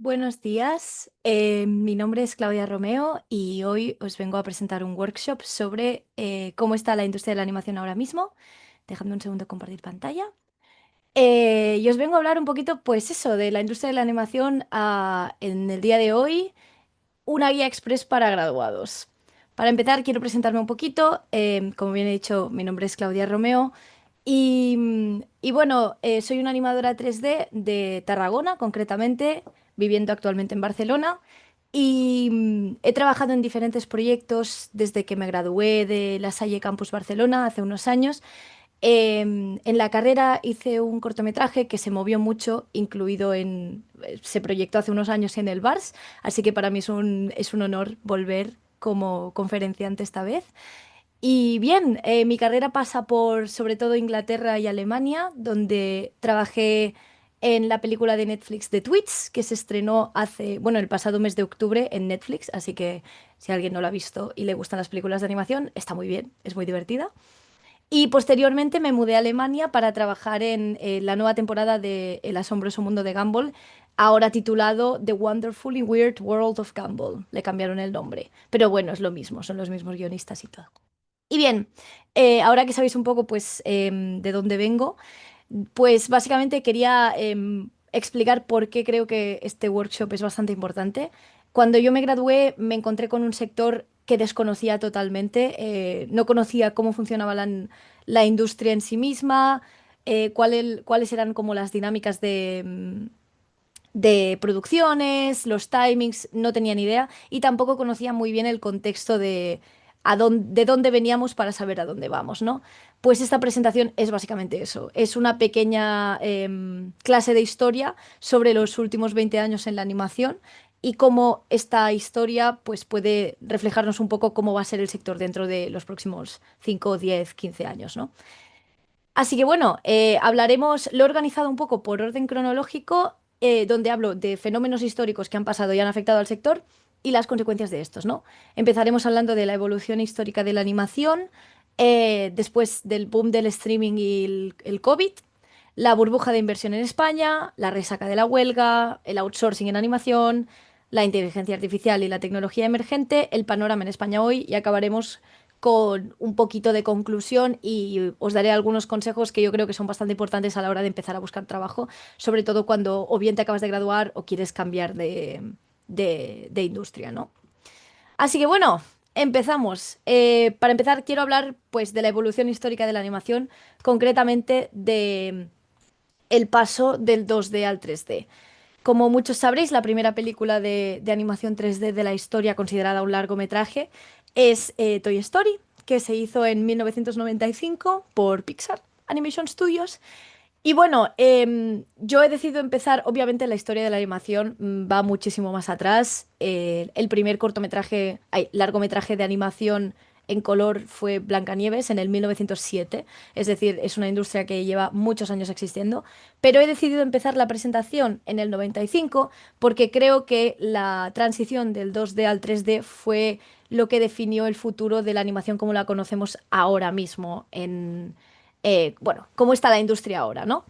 Buenos días, mi nombre es Claudia Romeo y hoy os vengo a presentar un workshop sobre cómo está la industria de la animación ahora mismo. Dejadme un segundo compartir pantalla. Y os vengo a hablar un poquito, pues eso, de la industria de la animación en el día de hoy, una guía express para graduados. Para empezar, quiero presentarme un poquito. Como bien he dicho, mi nombre es Claudia Romeo y bueno, soy una animadora 3D de Tarragona, concretamente, viviendo actualmente en Barcelona. He trabajado en diferentes proyectos desde que me gradué de La Salle Campus Barcelona hace unos años. En la carrera hice un cortometraje que se movió mucho, se proyectó hace unos años en el BARS, así que para mí es un honor volver como conferenciante esta vez. Y bien, mi carrera pasa por sobre todo Inglaterra y Alemania, donde trabajé en la película de Netflix The Twits, que se estrenó bueno, el pasado mes de octubre en Netflix, así que si alguien no lo ha visto y le gustan las películas de animación, está muy bien, es muy divertida. Y posteriormente me mudé a Alemania para trabajar en la nueva temporada de El asombroso mundo de Gumball, ahora titulado The Wonderfully Weird World of Gumball. Le cambiaron el nombre, pero bueno, es lo mismo, son los mismos guionistas y todo. Y bien, ahora que sabéis un poco pues de dónde vengo, pues básicamente quería explicar por qué creo que este workshop es bastante importante. Cuando yo me gradué me encontré con un sector que desconocía totalmente, no conocía cómo funcionaba la industria en sí misma, cuáles eran como las dinámicas de producciones, los timings, no tenía ni idea y tampoco conocía muy bien el contexto de dónde veníamos para saber a dónde vamos, ¿no? Pues esta presentación es básicamente eso, es una pequeña clase de historia sobre los últimos 20 años en la animación y cómo esta historia pues, puede reflejarnos un poco cómo va a ser el sector dentro de los próximos 5, 10, 15 años, ¿no? Así que bueno, lo he organizado un poco por orden cronológico, donde hablo de fenómenos históricos que han pasado y han afectado al sector y las consecuencias de estos, ¿no? Empezaremos hablando de la evolución histórica de la animación, después del boom del streaming y el COVID, la burbuja de inversión en España, la resaca de la huelga, el outsourcing en animación, la inteligencia artificial y la tecnología emergente, el panorama en España hoy y acabaremos con un poquito de conclusión y os daré algunos consejos que yo creo que son bastante importantes a la hora de empezar a buscar trabajo, sobre todo cuando o bien te acabas de graduar o quieres cambiar de industria, ¿no? Así que bueno, empezamos. Para empezar, quiero hablar pues de la evolución histórica de la animación, concretamente de el paso del 2D al 3D. Como muchos sabréis, la primera película de animación 3D de la historia, considerada un largometraje, es Toy Story, que se hizo en 1995 por Pixar Animation Studios. Y bueno, yo he decidido empezar, obviamente la historia de la animación va muchísimo más atrás. El primer largometraje de animación en color fue Blancanieves en el 1907, es decir, es una industria que lleva muchos años existiendo, pero he decidido empezar la presentación en el 95 porque creo que la transición del 2D al 3D fue lo que definió el futuro de la animación como la conocemos ahora mismo bueno, cómo está la industria ahora, ¿no?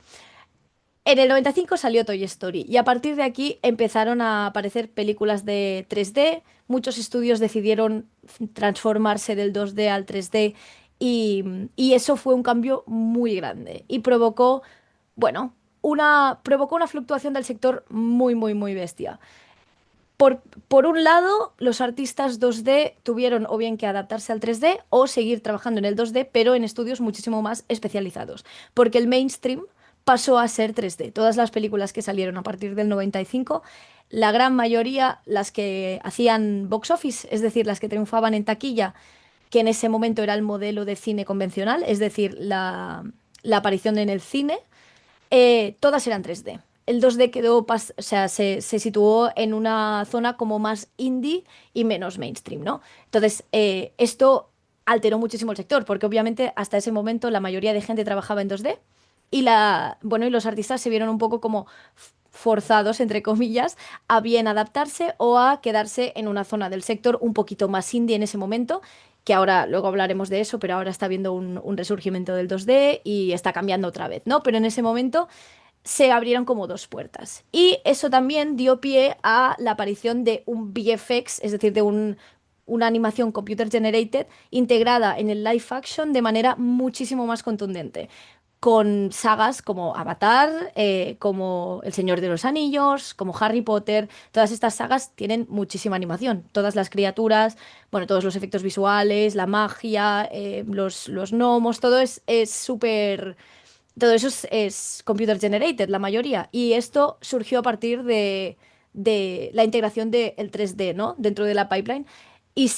En el 95 salió Toy Story y a partir de aquí empezaron a aparecer películas de 3D. Muchos estudios decidieron transformarse del 2D al 3D y eso fue un cambio muy grande y bueno, provocó una fluctuación del sector muy, muy, muy bestia. Por un lado, los artistas 2D tuvieron o bien que adaptarse al 3D o seguir trabajando en el 2D, pero en estudios muchísimo más especializados, porque el mainstream pasó a ser 3D. Todas las películas que salieron a partir del 95, la gran mayoría, las que hacían box office, es decir, las que triunfaban en taquilla, que en ese momento era el modelo de cine convencional, es decir, la aparición en el cine, todas eran 3D. El 2D o sea, se situó en una zona como más indie y menos mainstream, ¿no? Entonces, esto alteró muchísimo el sector, porque obviamente hasta ese momento la mayoría de gente trabajaba en 2D bueno, y los artistas se vieron un poco como forzados, entre comillas, a bien adaptarse o a quedarse en una zona del sector un poquito más indie en ese momento, que ahora luego hablaremos de eso, pero ahora está viendo un resurgimiento del 2D y está cambiando otra vez, ¿no? Pero en ese momento se abrieron como dos puertas. Y eso también dio pie a la aparición de un VFX, es decir, de una animación computer generated integrada en el live action de manera muchísimo más contundente. Con sagas como Avatar, como El Señor de los Anillos, como Harry Potter, todas estas sagas tienen muchísima animación. Todas las criaturas, bueno, todos los efectos visuales, la magia, los gnomos, todo es súper todo eso es computer generated, la mayoría. Y esto surgió a partir de la integración del 3D, ¿no? Dentro de la pipeline. Y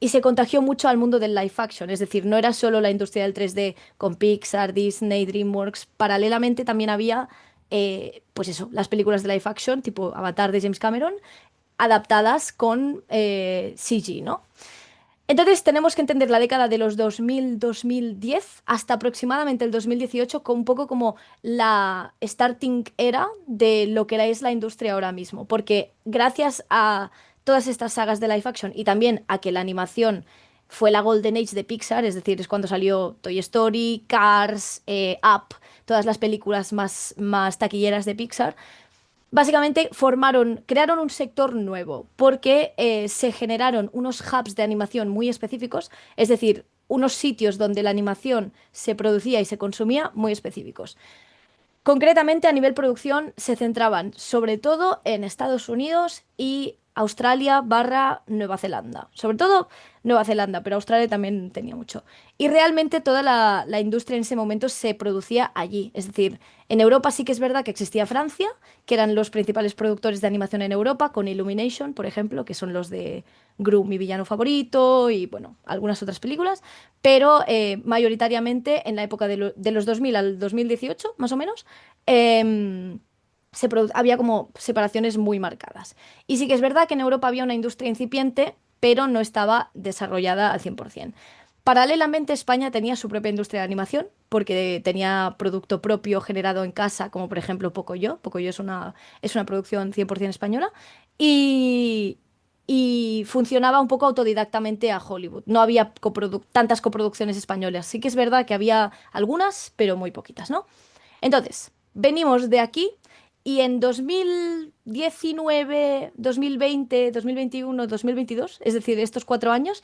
y se contagió mucho al mundo del live action. Es decir, no era solo la industria del 3D con Pixar, Disney, DreamWorks. Paralelamente también había, pues eso, las películas de live action, tipo Avatar de James Cameron, adaptadas con CG, ¿no? Entonces tenemos que entender la década de los 2000-2010 hasta aproximadamente el 2018 como un poco como la starting era de lo que es la industria ahora mismo, porque gracias a todas estas sagas de live action y también a que la animación fue la Golden Age de Pixar, es decir, es cuando salió Toy Story, Cars, Up, todas las películas más taquilleras de Pixar. Básicamente crearon un sector nuevo porque se generaron unos hubs de animación muy específicos, es decir, unos sitios donde la animación se producía y se consumía muy específicos. Concretamente, a nivel producción, se centraban sobre todo en Estados Unidos y Australia barra Nueva Zelanda. Sobre todo Nueva Zelanda, pero Australia también tenía mucho. Y realmente toda la industria en ese momento se producía allí. Es decir, en Europa sí que es verdad que existía Francia, que eran los principales productores de animación en Europa, con Illumination, por ejemplo, que son los de Gru, mi villano favorito, y bueno, algunas otras películas. Pero mayoritariamente en la época de los 2000 al 2018, más o menos, em, había como separaciones muy marcadas. Y sí que es verdad que en Europa había una industria incipiente, pero no estaba desarrollada al 100%. Paralelamente, España tenía su propia industria de animación, porque tenía producto propio generado en casa, como por ejemplo Pocoyo. Pocoyo es una producción 100% española. Y, y funcionaba un poco autodidactamente a Hollywood. No había tantas coproducciones españolas. Sí que es verdad que había algunas, pero muy poquitas, ¿no? Entonces, venimos de aquí y en 2019, 2020, 2021, 2022, es decir, estos 4 años,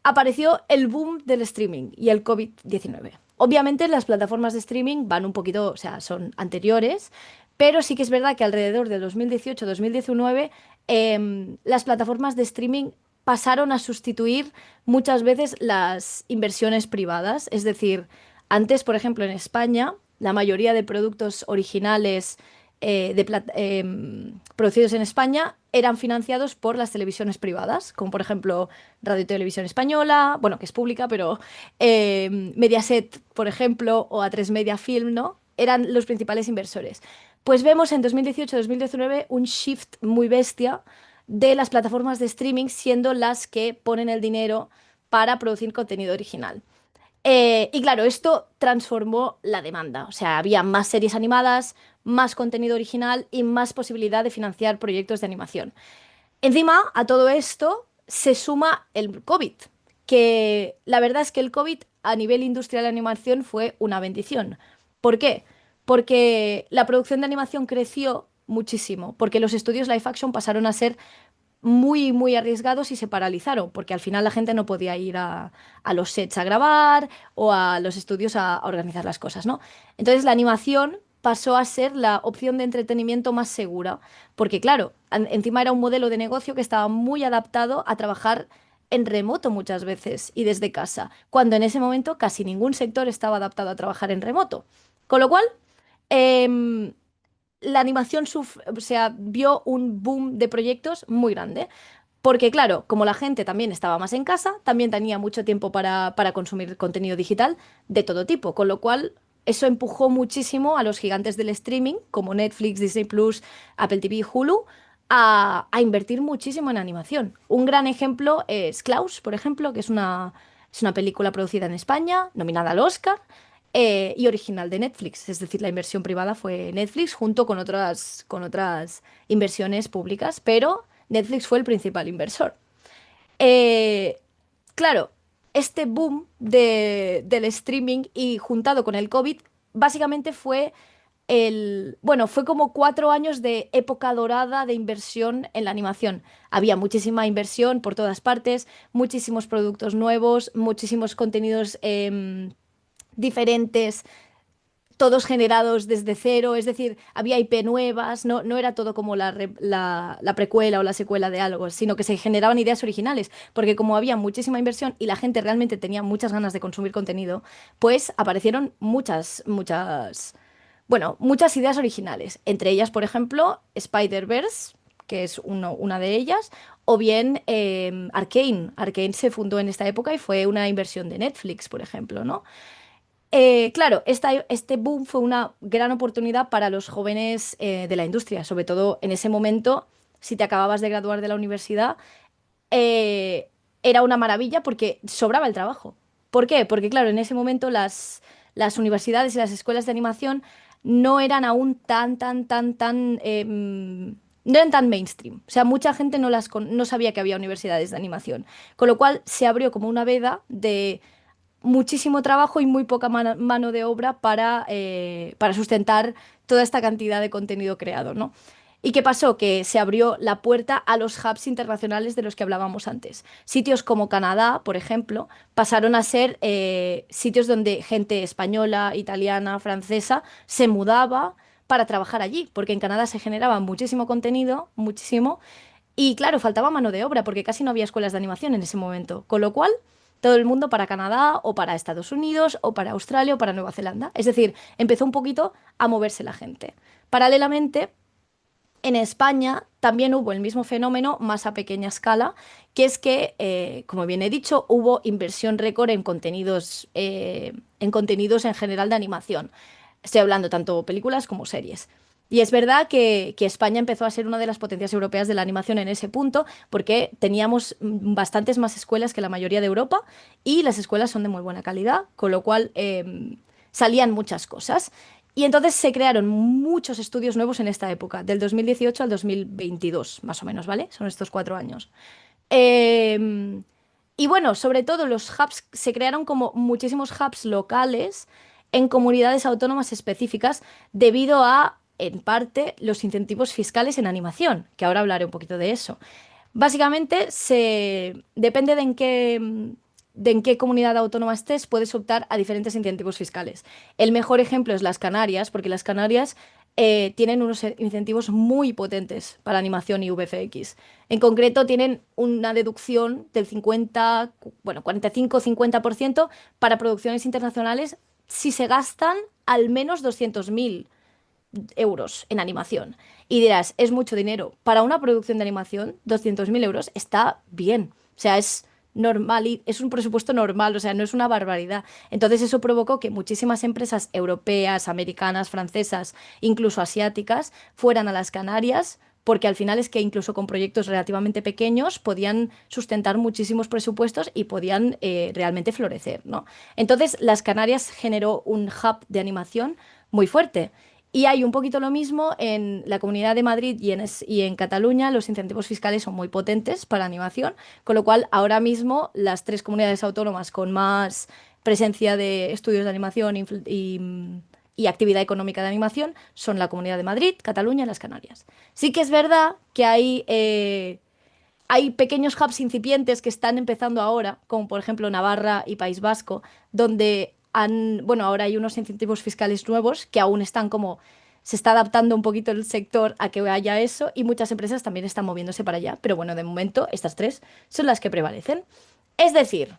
apareció el boom del streaming y el COVID-19. Obviamente las plataformas de streaming van un poquito, o sea, son anteriores, pero sí que es verdad que alrededor del 2018-2019 las plataformas de streaming pasaron a sustituir muchas veces las inversiones privadas. Es decir, antes, por ejemplo, en España, la mayoría de productos originales producidos en España eran financiados por las televisiones privadas, como por ejemplo Radio y Televisión Española, bueno, que es pública, pero Mediaset, por ejemplo, o A3 Media Film, ¿no? Eran los principales inversores. Pues vemos en 2018-2019 un shift muy bestia de las plataformas de streaming siendo las que ponen el dinero para producir contenido original. Y claro, esto transformó la demanda. O sea, había más series animadas, más contenido original y más posibilidad de financiar proyectos de animación. Encima, a todo esto se suma el COVID, que la verdad es que el COVID a nivel industrial de animación fue una bendición. ¿Por qué? Porque la producción de animación creció muchísimo, porque los estudios live action pasaron a ser muy, muy arriesgados y se paralizaron, porque al final la gente no podía ir a los sets a grabar o a los estudios a organizar las cosas, ¿no? Entonces la animación pasó a ser la opción de entretenimiento más segura, porque claro, encima era un modelo de negocio que estaba muy adaptado a trabajar en remoto muchas veces y desde casa, cuando en ese momento casi ningún sector estaba adaptado a trabajar en remoto. Con lo cual, em, la animación o sea, vio un boom de proyectos muy grande. Porque claro, como la gente también estaba más en casa, también tenía mucho tiempo para consumir contenido digital de todo tipo, con lo cual eso empujó muchísimo a los gigantes del streaming, como Netflix, Disney Plus, Apple TV, Hulu, a invertir muchísimo en animación. Un gran ejemplo es Klaus, por ejemplo, que es una película producida en España, nominada al Oscar, y original de Netflix. Es decir, la inversión privada fue Netflix junto con otras inversiones públicas, pero Netflix fue el principal inversor. Eh, claro, este boom del streaming y juntado con el COVID, básicamente fue bueno, fue como 4 años de época dorada de inversión en la animación. Había muchísima inversión por todas partes, muchísimos productos nuevos, muchísimos contenidos diferentes, todos generados desde cero, es decir, había IP nuevas, no era todo como la precuela o la secuela de algo, sino que se generaban ideas originales, porque como había muchísima inversión y la gente realmente tenía muchas ganas de consumir contenido, pues aparecieron bueno, muchas ideas originales. Entre ellas, por ejemplo, Spider-Verse, que es una de ellas, o bien Arcane. Arcane se fundó en esta época y fue una inversión de Netflix, por ejemplo, ¿no? Claro, este boom fue una gran oportunidad para los jóvenes de la industria, sobre todo en ese momento, si te acababas de graduar de la universidad, eh, era una maravilla porque sobraba el trabajo. ¿Por qué? Porque claro, en ese momento las universidades y las escuelas de animación no eran aún no eran tan mainstream. O sea, mucha gente no sabía que había universidades de animación. Con lo cual se abrió como una veda de muchísimo trabajo y muy poca mano de obra para sustentar toda esta cantidad de contenido creado, ¿no? ¿Y qué pasó? Que se abrió la puerta a los hubs internacionales de los que hablábamos antes. Sitios como Canadá, por ejemplo, pasaron a ser sitios donde gente española, italiana, francesa se mudaba para trabajar allí, porque en Canadá se generaba muchísimo contenido, muchísimo, y claro, faltaba mano de obra porque casi no había escuelas de animación en ese momento. Con lo cual, todo el mundo para Canadá o para Estados Unidos o para Australia o para Nueva Zelanda. Es decir, empezó un poquito a moverse la gente. Paralelamente, en España también hubo el mismo fenómeno, más a pequeña escala, que es que, como bien he dicho, hubo inversión récord en contenidos en general de animación. Estoy hablando tanto películas como series. Y es verdad que España empezó a ser una de las potencias europeas de la animación en ese punto, porque teníamos bastantes más escuelas que la mayoría de Europa y las escuelas son de muy buena calidad, con lo cual salían muchas cosas. Y entonces se crearon muchos estudios nuevos en esta época, del 2018 al 2022, más o menos, ¿vale? Son estos 4 años. Eh, y bueno, sobre todo los hubs, se crearon como muchísimos hubs locales en comunidades autónomas específicas debido a, en parte, los incentivos fiscales en animación, que ahora hablaré un poquito de eso. Básicamente, depende de en qué comunidad autónoma estés, puedes optar a diferentes incentivos fiscales. El mejor ejemplo es las Canarias, porque las Canarias tienen unos incentivos muy potentes para animación y VFX. En concreto, tienen una deducción del 50, bueno, 45-50% para producciones internacionales si se gastan al menos 200.000 euros en animación. Y dirás, es mucho dinero. Para una producción de animación, 200.000 euros está bien. O sea, es normal y es un presupuesto normal, o sea, no es una barbaridad. Entonces eso provocó que muchísimas empresas europeas, americanas, francesas, incluso asiáticas, fueran a las Canarias. Porque al final es que incluso con proyectos relativamente pequeños podían sustentar muchísimos presupuestos y podían realmente florecer, ¿no? Entonces, las Canarias generó un hub de animación muy fuerte. Y hay un poquito lo mismo en la Comunidad de Madrid y en Cataluña. Los incentivos fiscales son muy potentes para animación, con lo cual ahora mismo las tres comunidades autónomas con más presencia de estudios de animación y actividad económica de animación son la Comunidad de Madrid, Cataluña y las Canarias. Sí que es verdad que hay pequeños hubs incipientes que están empezando ahora, como por ejemplo Navarra y País Vasco, donde bueno, ahora hay unos incentivos fiscales nuevos que aún están como, se está adaptando un poquito el sector a que haya eso y muchas empresas también están moviéndose para allá. Pero bueno, de momento estas tres son las que prevalecen. Es decir,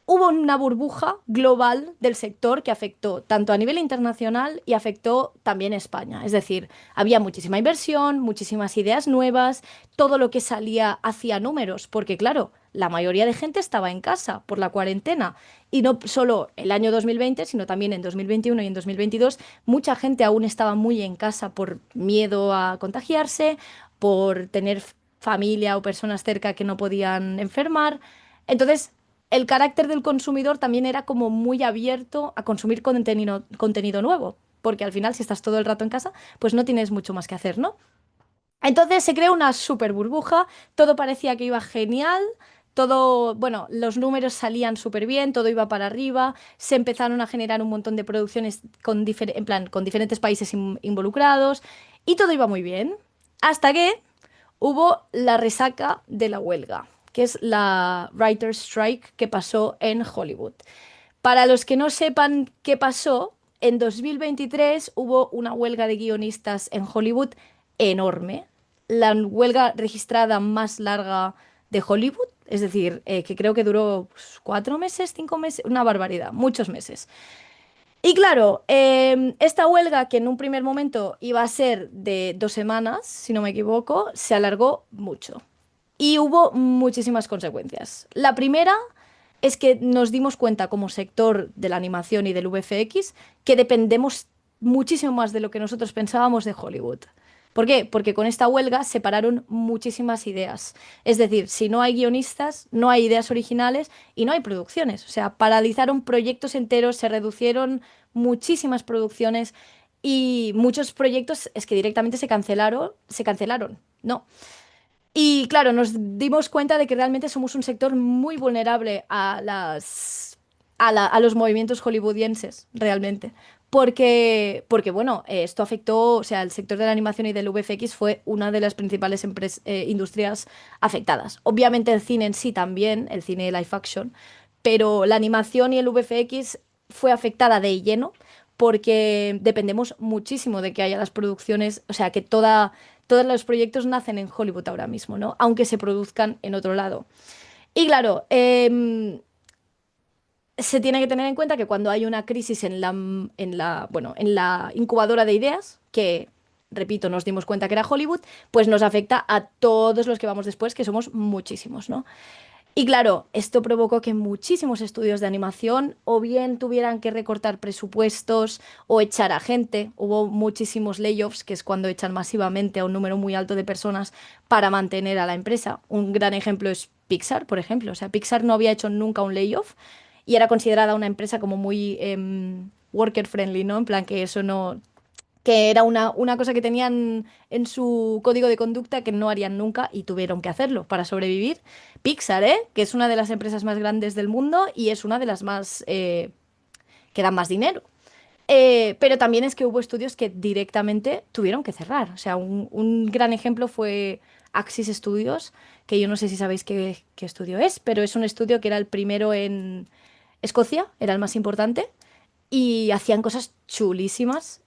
hubo una burbuja global del sector que afectó tanto a nivel internacional y afectó también a España. Es decir, había muchísima inversión, muchísimas ideas nuevas, todo lo que salía hacía números, porque claro, la mayoría de gente estaba en casa por la cuarentena. Y no solo el año 2020, sino también en 2021 y en 2022, mucha gente aún estaba muy en casa por miedo a contagiarse, por tener familia o personas cerca que no podían enfermar. Entonces, el carácter del consumidor también era como muy abierto a consumir contenido nuevo, porque al final si estás todo el rato en casa, pues no tienes mucho más que hacer, ¿no? Entonces se creó una super burbuja, todo parecía que iba genial, todo, bueno, los números salían súper bien, todo iba para arriba, se empezaron a generar un montón de producciones en plan, con diferentes países involucrados y todo iba muy bien. Hasta que hubo la resaca de la huelga, que es la Writer's Strike que pasó en Hollywood. Para los que no sepan qué pasó, en 2023 hubo una huelga de guionistas en Hollywood enorme, la huelga registrada más larga de Hollywood, es decir, que creo que duró pues, 4 meses, 5 meses, una barbaridad, muchos meses. Y claro, esta huelga, que en un primer momento iba a ser de 2 semanas, si no me equivoco, se alargó mucho. Y hubo muchísimas consecuencias. La primera es que nos dimos cuenta como sector de la animación y del VFX que dependemos muchísimo más de lo que nosotros pensábamos de Hollywood. ¿Por qué? Porque con esta huelga se pararon muchísimas ideas. Es decir, si no hay guionistas, no hay ideas originales y no hay producciones. O sea, paralizaron proyectos enteros, se reducieron muchísimas producciones y muchos proyectos es que directamente se cancelaron. No. Y claro, nos dimos cuenta de que realmente somos un sector muy vulnerable a los movimientos hollywoodienses, realmente. Porque bueno, esto afectó, o sea, el sector de la animación y del VFX fue una de las principales industrias afectadas. Obviamente el cine en sí también, el cine live action, pero la animación y el VFX fue afectada de lleno porque dependemos muchísimo de que haya las producciones, o sea, que todos los proyectos nacen en Hollywood ahora mismo, ¿no? Aunque se produzcan en otro lado. Y claro, se tiene que tener en cuenta que cuando hay una crisis bueno, en la incubadora de ideas, que, repito, nos dimos cuenta que era Hollywood, pues nos afecta a todos los que vamos después, que somos muchísimos, ¿no? Y claro, esto provocó que muchísimos estudios de animación o bien tuvieran que recortar presupuestos o echar a gente. Hubo muchísimos layoffs, que es cuando echan masivamente a un número muy alto de personas para mantener a la empresa. Un gran ejemplo es Pixar, por ejemplo. O sea, Pixar no había hecho nunca un layoff y era considerada una empresa como muy worker friendly, ¿no? En plan que eso no, que era una cosa que tenían en su código de conducta que no harían nunca y tuvieron que hacerlo para sobrevivir. Pixar, ¿eh? Que es una de las empresas más grandes del mundo y es una de las más que dan más dinero. Pero también es que hubo estudios que directamente tuvieron que cerrar. O sea, un gran ejemplo fue Axis Studios, que yo no sé si sabéis qué estudio es, pero es un estudio que era el primero en Escocia, era el más importante y hacían cosas chulísimas.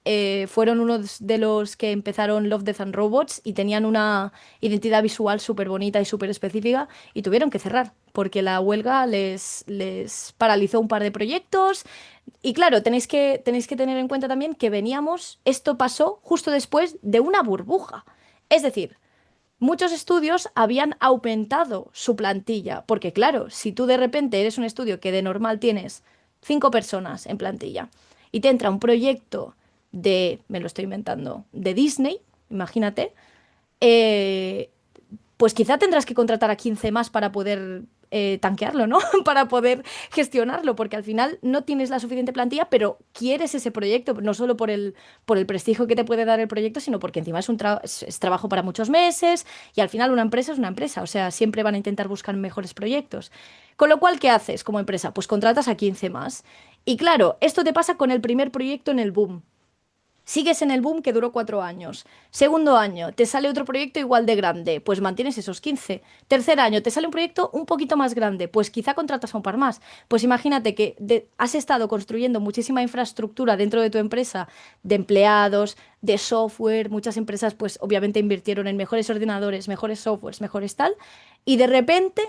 Fueron unos de los que empezaron Love, Death and Robots y tenían una identidad visual súper bonita y súper específica y tuvieron que cerrar porque la huelga les paralizó un par de proyectos. Y claro, tenéis que tener en cuenta también que esto pasó justo después de una burbuja. Es decir, muchos estudios habían aumentado su plantilla, porque claro, si tú de repente eres un estudio que de normal tienes 5 personas en plantilla y te entra un proyecto me lo estoy inventando, de Disney, imagínate, eh, pues quizá tendrás que contratar a 15 más para poder tanquearlo, ¿no? Para poder gestionarlo, porque al final no tienes la suficiente plantilla, pero quieres ese proyecto, no solo por el prestigio que te puede dar el proyecto, sino porque encima es trabajo para muchos meses y al final una empresa es una empresa, o sea, siempre van a intentar buscar mejores proyectos. Con lo cual, ¿qué haces como empresa? Pues contratas a 15 más. Y claro, esto te pasa con el primer proyecto en el boom. Sigues en el boom que duró 4 años. Segundo año, te sale otro proyecto igual de grande, pues mantienes esos 15. Tercer año, te sale un proyecto un poquito más grande, pues quizá contratas a un par más. Pues imagínate que has estado construyendo muchísima infraestructura dentro de tu empresa, de empleados, de software. Muchas empresas, pues obviamente invirtieron en mejores ordenadores, mejores softwares, mejores tal, y de repente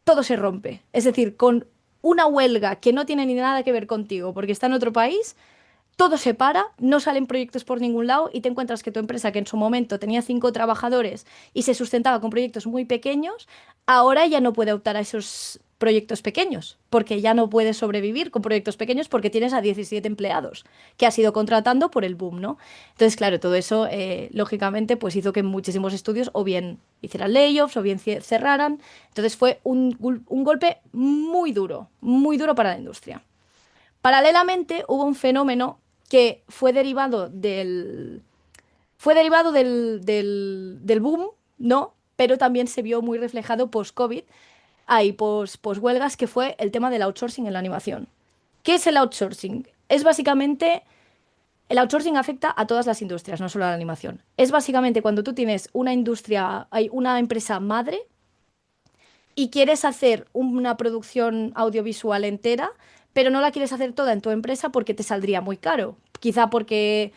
todo se rompe. Es decir, con una huelga que no tiene ni nada que ver contigo porque está en otro país todo se para, no salen proyectos por ningún lado y te encuentras que tu empresa, que en su momento tenía 5 trabajadores y se sustentaba con proyectos muy pequeños, ahora ya no puede optar a esos proyectos pequeños, porque ya no puede sobrevivir con proyectos pequeños porque tienes a 17 empleados que has ido contratando por el boom, ¿no? Entonces, claro, todo eso, lógicamente, pues hizo que muchísimos estudios o bien hicieran layoffs o bien cerraran. Entonces fue un golpe muy duro para la industria. Paralelamente, hubo un fenómeno que fue derivado del boom, ¿no? Pero también se vio muy reflejado post-COVID, hay poshuelgas, que fue el tema del outsourcing en la animación. ¿Qué es el outsourcing? Es básicamente, el outsourcing afecta a todas las industrias, no solo a la animación. Es básicamente cuando tú tienes una industria, hay una empresa madre y quieres hacer una producción audiovisual entera, pero no la quieres hacer toda en tu empresa porque te saldría muy caro. Quizá porque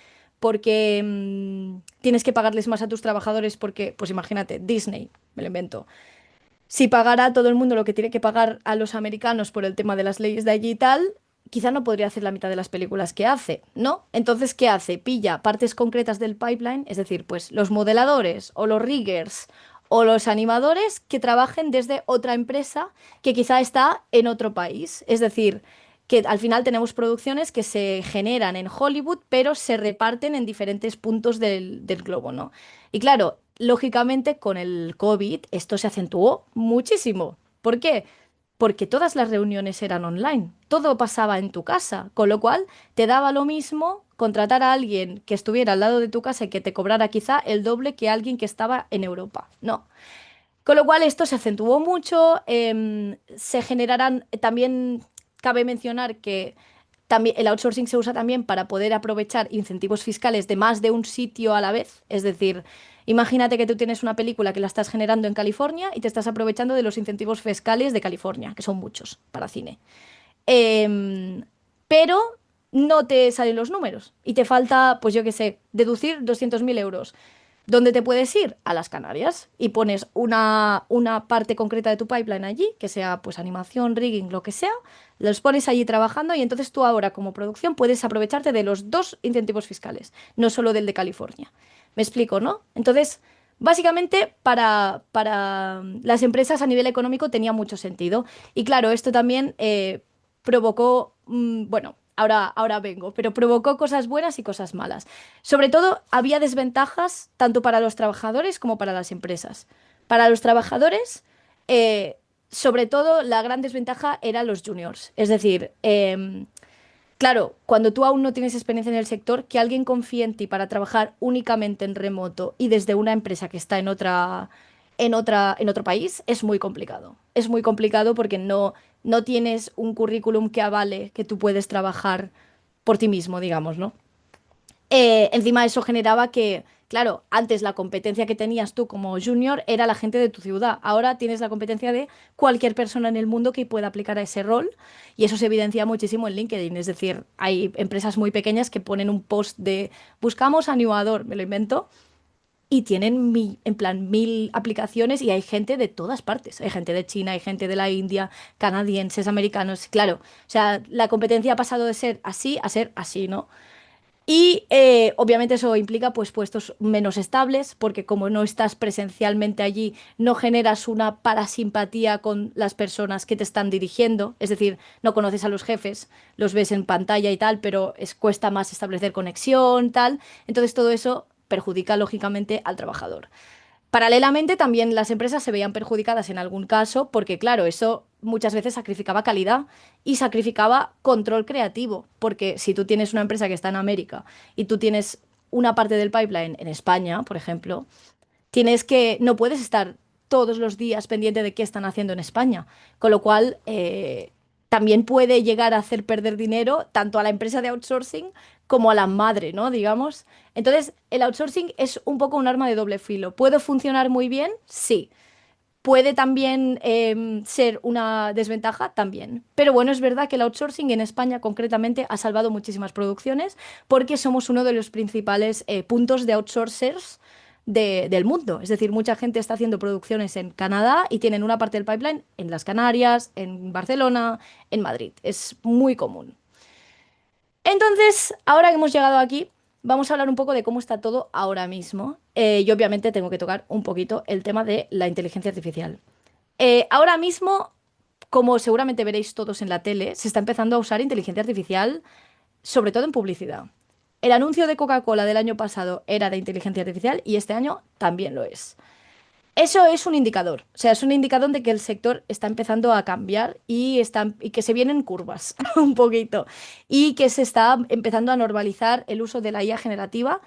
tienes que pagarles más a tus trabajadores porque, pues imagínate, Disney, me lo invento. Si pagara a todo el mundo lo que tiene que pagar a los americanos por el tema de las leyes de allí y tal, quizá no podría hacer la mitad de las películas que hace, ¿no? Entonces, ¿qué hace? Pilla partes concretas del pipeline, es decir, pues los modeladores o los riggers o los animadores que trabajen desde otra empresa que quizá está en otro país. Es decir, que al final tenemos producciones que se generan en Hollywood, pero se reparten en diferentes puntos del globo, ¿no? Y claro, lógicamente con el COVID esto se acentuó muchísimo. ¿Por qué? Porque todas las reuniones eran online, todo pasaba en tu casa, con lo cual te daba lo mismo contratar a alguien que estuviera al lado de tu casa y que te cobrara quizá el doble que alguien que estaba en Europa. No. Con lo cual esto se acentuó mucho, se generarán, también cabe mencionar que también el outsourcing se usa también para poder aprovechar incentivos fiscales de más de un sitio a la vez. Es decir, imagínate que tú tienes una película que la estás generando en California y te estás aprovechando de los incentivos fiscales de California, que son muchos para cine. Em, pero no te salen los números y te falta, pues yo qué sé, deducir 200.000 euros. ¿Dónde te puedes ir? A las Canarias y pones una parte concreta de tu pipeline allí, que sea pues animación, rigging, lo que sea, los pones allí trabajando y entonces tú ahora como producción puedes aprovecharte de los dos incentivos fiscales, no solo del de California. Me explico, ¿no? Entonces, básicamente para las empresas a nivel económico tenía mucho sentido. Y claro, esto también provocó, bueno, ahora vengo, pero provocó cosas buenas y cosas malas. Sobre todo, había desventajas tanto para los trabajadores como para las empresas. Para los trabajadores, eh, sobre todo, la gran desventaja eran los juniors. Es decir, claro, cuando tú aún no tienes experiencia en el sector, que alguien confíe en ti para trabajar únicamente en remoto y desde una empresa que está en otro país es muy complicado. Es muy complicado porque no tienes un currículum que avale que tú puedes trabajar por ti mismo, digamos, ¿no? Encima eso generaba que, claro, antes la competencia que tenías tú como junior era la gente de tu ciudad. Ahora tienes la competencia de cualquier persona en el mundo que pueda aplicar a ese rol y eso se evidencia muchísimo en LinkedIn. Es decir, hay empresas muy pequeñas que ponen un post de buscamos animador, me lo invento, y tienen en plan 1.000 aplicaciones y hay gente de todas partes. Hay gente de China, hay gente de la India, canadienses, americanos, claro. O sea, la competencia ha pasado de ser así a ser así, ¿no? Y obviamente eso implica pues puestos menos estables, porque como no estás presencialmente allí, no generas una parasimpatía con las personas que te están dirigiendo, es decir, no conoces a los jefes, los ves en pantalla y tal, pero cuesta más establecer conexión, tal. Entonces todo eso perjudica lógicamente al trabajador. Paralelamente, también las empresas se veían perjudicadas en algún caso porque, claro, eso muchas veces sacrificaba calidad y sacrificaba control creativo, porque si tú tienes una empresa que está en América y tú tienes una parte del pipeline en España, por ejemplo, no puedes estar todos los días pendiente de qué están haciendo en España, con lo cual también puede llegar a hacer perder dinero tanto a la empresa de outsourcing como a la madre, ¿no? Digamos. Entonces, el outsourcing es un poco un arma de doble filo. ¿Puede funcionar muy bien? Sí. ¿Puede también ser una desventaja? También. Pero bueno, es verdad que el outsourcing en España concretamente ha salvado muchísimas producciones porque somos uno de los principales puntos de outsourcers del mundo. Es decir, mucha gente está haciendo producciones en Canadá y tienen una parte del pipeline en las Canarias, en Barcelona, en Madrid. Es muy común. Entonces, ahora que hemos llegado aquí, vamos a hablar un poco de cómo está todo ahora mismo. Y obviamente tengo que tocar un poquito el tema de la inteligencia artificial. Ahora mismo, como seguramente veréis todos en la tele, se está empezando a usar inteligencia artificial, sobre todo en publicidad. El anuncio de Coca-Cola del año pasado era de inteligencia artificial y este año también lo es. Eso es un indicador, o sea, es un indicador de que el sector está empezando a cambiar y que se vienen curvas un poquito y que se está empezando a normalizar el uso de la IA generativa,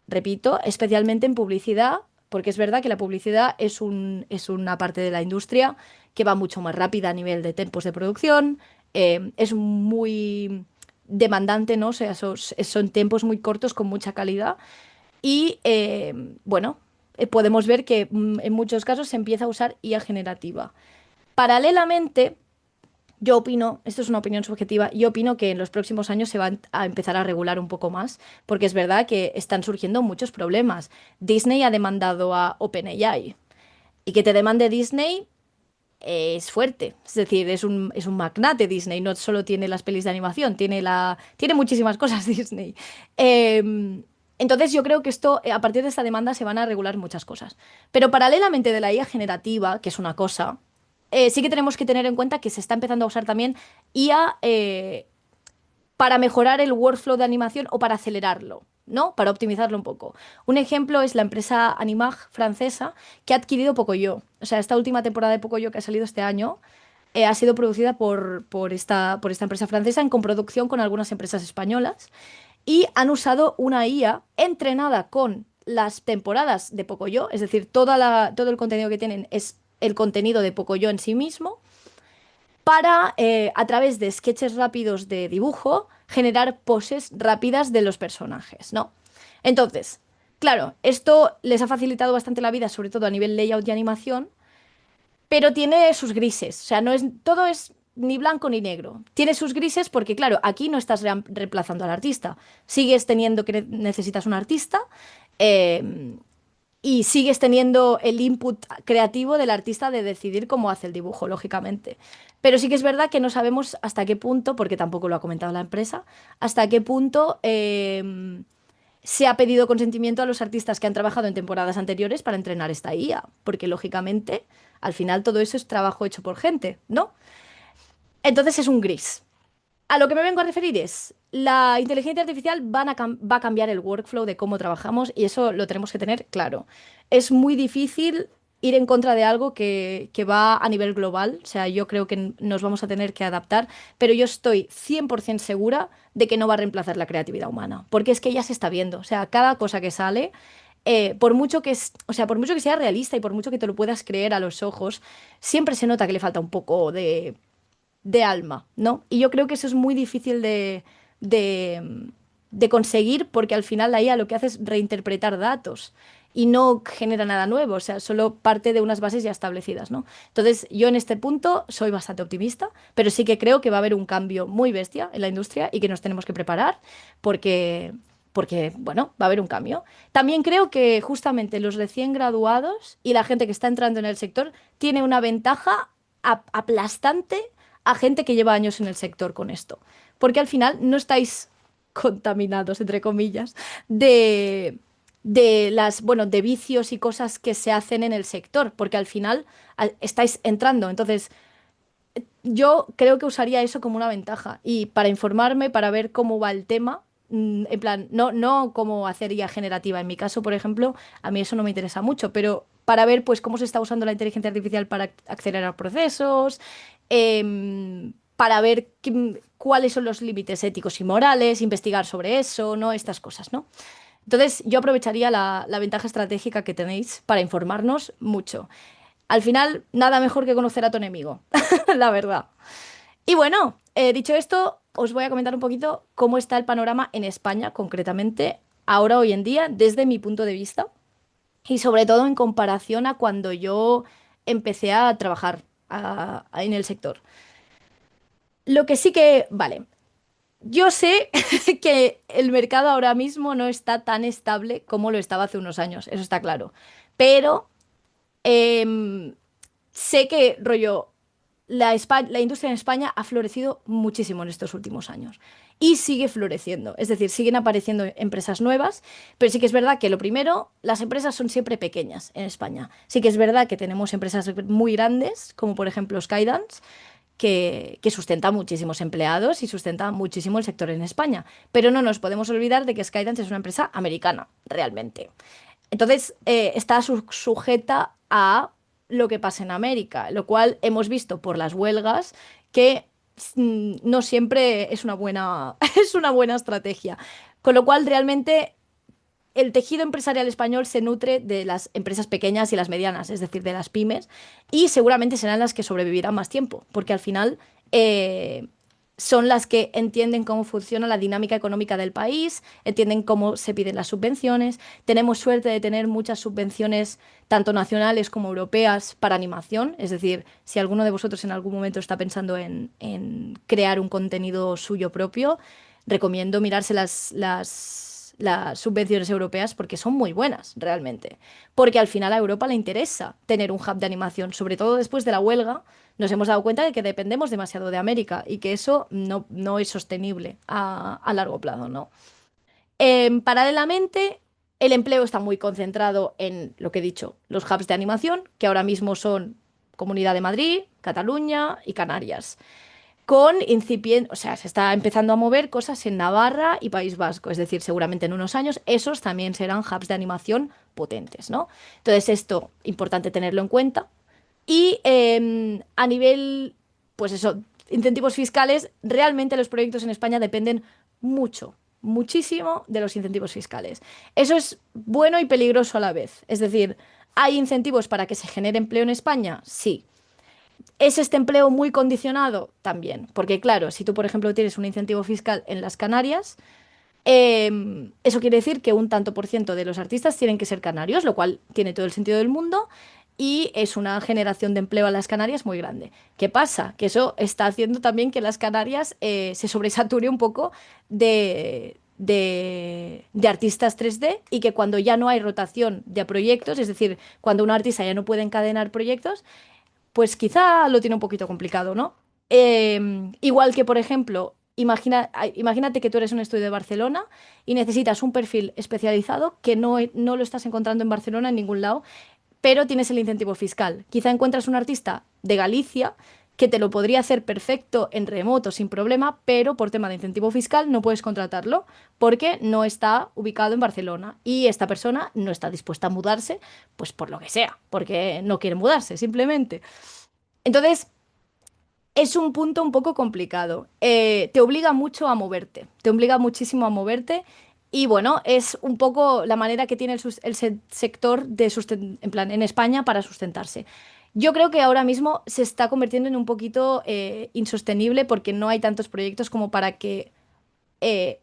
repito, especialmente en publicidad, porque es verdad que la publicidad es una parte de la industria que va mucho más rápida a nivel de tiempos de producción, es muy demandante, ¿no? O sea, son tiempos muy cortos con mucha calidad y, bueno, podemos ver que en muchos casos se empieza a usar IA generativa. Paralelamente, yo opino, esto es una opinión subjetiva, yo opino que en los próximos años se van a empezar a regular un poco más, porque es verdad que están surgiendo muchos problemas. Disney ha demandado a OpenAI y que te demande Disney es fuerte. Es decir, es un magnate Disney, no solo tiene las pelis de animación, tiene muchísimas cosas Disney. Entonces yo creo que esto, a partir de esta demanda se van a regular muchas cosas. Pero paralelamente de la IA generativa, que es una cosa, sí que tenemos que tener en cuenta que se está empezando a usar también IA para mejorar el workflow de animación o para acelerarlo, ¿no? Para optimizarlo un poco. Un ejemplo es la empresa Animag francesa que ha adquirido Pocoyo. O sea, esta última temporada de Pocoyo que ha salido este año ha sido producida por esta empresa francesa en coproducción con algunas empresas españolas y han usado una IA entrenada con las temporadas de Pocoyo, es decir, todo el contenido que tienen es el contenido de Pocoyo en sí mismo para, a través de sketches rápidos de dibujo, generar poses rápidas de los personajes, ¿no? Entonces, claro, esto les ha facilitado bastante la vida, sobre todo a nivel layout y animación, pero tiene sus grises, o sea, no es, todo es ni blanco ni negro. Tiene sus grises porque, claro, aquí no estás reemplazando al artista, sigues teniendo que necesitas un artista, eh, y sigues teniendo el input creativo del artista de decidir cómo hace el dibujo, lógicamente. Pero sí que es verdad que no sabemos hasta qué punto, porque tampoco lo ha comentado la empresa, hasta qué punto se ha pedido consentimiento a los artistas que han trabajado en temporadas anteriores para entrenar esta IA, porque lógicamente al final todo eso es trabajo hecho por gente, ¿no? Entonces es un gris. A lo que me vengo a referir es, la inteligencia artificial va a cambiar el workflow de cómo trabajamos y eso lo tenemos que tener claro. Es muy difícil ir en contra de algo que va a nivel global, o sea, yo creo que nos vamos a tener que adaptar, pero yo estoy 100% segura de que no va a reemplazar la creatividad humana, porque es que ya se está viendo, o sea, cada cosa que sale, por mucho o sea, por mucho que sea realista y por mucho que te lo puedas creer a los ojos, siempre se nota que le falta un poco de alma, ¿no? Y yo creo que eso es muy difícil de, de conseguir porque al final la IA lo que hace es reinterpretar datos y no genera nada nuevo, o sea, solo parte de unas bases ya establecidas, ¿no? Entonces, yo en este punto soy bastante optimista, pero sí que creo que va a haber un cambio muy bestia en la industria y que nos tenemos que preparar porque, bueno, va a haber un cambio. También creo que justamente los recién graduados y la gente que está entrando en el sector tiene una ventaja aplastante a gente que lleva años en el sector con esto. Porque al final no estáis contaminados, entre comillas, bueno, de vicios y cosas que se hacen en el sector, porque al final estáis entrando. Entonces, yo creo que usaría eso como una ventaja. Y para informarme, para ver cómo va el tema, en plan, no cómo hacer IA generativa. En mi caso, por ejemplo, a mí eso no me interesa mucho, pero para ver pues cómo se está usando la inteligencia artificial para acelerar procesos, para ver cuáles son los límites éticos y morales, investigar sobre eso, ¿no? Estas cosas, ¿no? Entonces, yo aprovecharía la ventaja estratégica que tenéis para informarnos mucho. Al final, nada mejor que conocer a tu enemigo, la verdad. Y bueno, dicho esto, os voy a comentar un poquito cómo está el panorama en España, concretamente, ahora, hoy en día, desde mi punto de vista, y sobre todo en comparación a cuando yo empecé a trabajar en el sector. Lo que sí que, vale, yo sé que el mercado ahora mismo no está tan estable como lo estaba hace unos años, eso está claro. Pero em, sé que, rollo, la industria en España ha florecido muchísimo en estos últimos años y sigue floreciendo. Es decir, siguen apareciendo empresas nuevas, pero sí que es verdad que lo primero, las empresas son siempre pequeñas en España. Sí que es verdad que tenemos empresas muy grandes, como por ejemplo Skydance, que sustenta muchísimos empleados y sustenta muchísimo el sector en España. Pero no nos podemos olvidar de que Skydance es una empresa americana, realmente. Entonces, está sujeta a lo que pasa en América, lo cual hemos visto por las huelgas que no siempre es una buena, es una buena estrategia. Con lo cual, realmente el tejido empresarial español se nutre de las empresas pequeñas y las medianas, es decir, de las pymes, y seguramente serán las que sobrevivirán más tiempo, porque al final eh, son las que entienden cómo funciona la dinámica económica del país, entienden cómo se piden las subvenciones. Tenemos suerte de tener muchas subvenciones, tanto nacionales como europeas, para animación, es decir, si alguno de vosotros en algún momento está pensando en crear un contenido suyo propio, recomiendo mirarse las subvenciones europeas porque son muy buenas, realmente. Porque al final a Europa le interesa tener un hub de animación, sobre todo después de la huelga. Nos hemos dado cuenta de que dependemos demasiado de América y que eso no es sostenible a largo plazo, ¿no? Paralelamente, el empleo está muy concentrado en lo que he dicho, los hubs de animación, que ahora mismo son Comunidad de Madrid, Cataluña y Canarias con incipiente, o sea, se está empezando a mover cosas en Navarra y País Vasco, es decir, seguramente en unos años esos también serán hubs de animación potentes, ¿no? Entonces, esto, importante tenerlo en cuenta. Y a nivel, pues eso, incentivos fiscales, realmente los proyectos en España dependen mucho, muchísimo de los incentivos fiscales. Eso es bueno y peligroso a la vez. Es decir, ¿hay incentivos para que se genere empleo en España? Sí. ¿Es este empleo muy condicionado? También, porque claro, si tú, por ejemplo, tienes un incentivo fiscal en las Canarias, eso quiere decir que un tanto por ciento de los artistas tienen que ser canarios, lo cual tiene todo el sentido del mundo y es una generación de empleo a las Canarias muy grande. ¿Qué pasa? Que eso está haciendo también que las Canarias se sobresature un poco de artistas 3D y que cuando ya no hay rotación de proyectos, es decir, cuando un artista ya no puede encadenar proyectos, pues quizá lo tiene un poquito complicado, ¿no? Igual que, por ejemplo, imagínate que tú eres un estudio de Barcelona y necesitas un perfil especializado que no lo estás encontrando en Barcelona en ningún lado, pero tienes el incentivo fiscal. Quizá encuentras un artista de Galicia que te lo podría hacer perfecto en remoto sin problema, pero por tema de incentivo fiscal no puedes contratarlo porque no está ubicado en Barcelona y esta persona no está dispuesta a mudarse, pues por lo que sea, porque no quiere mudarse simplemente. Entonces, es un punto un poco complicado. Te obliga mucho a moverte, te obliga muchísimo a moverte y bueno, es un poco la manera que tiene el sector en plan, en España para sustentarse. Yo creo que ahora mismo se está convirtiendo en un poquito insostenible porque no hay tantos proyectos como para que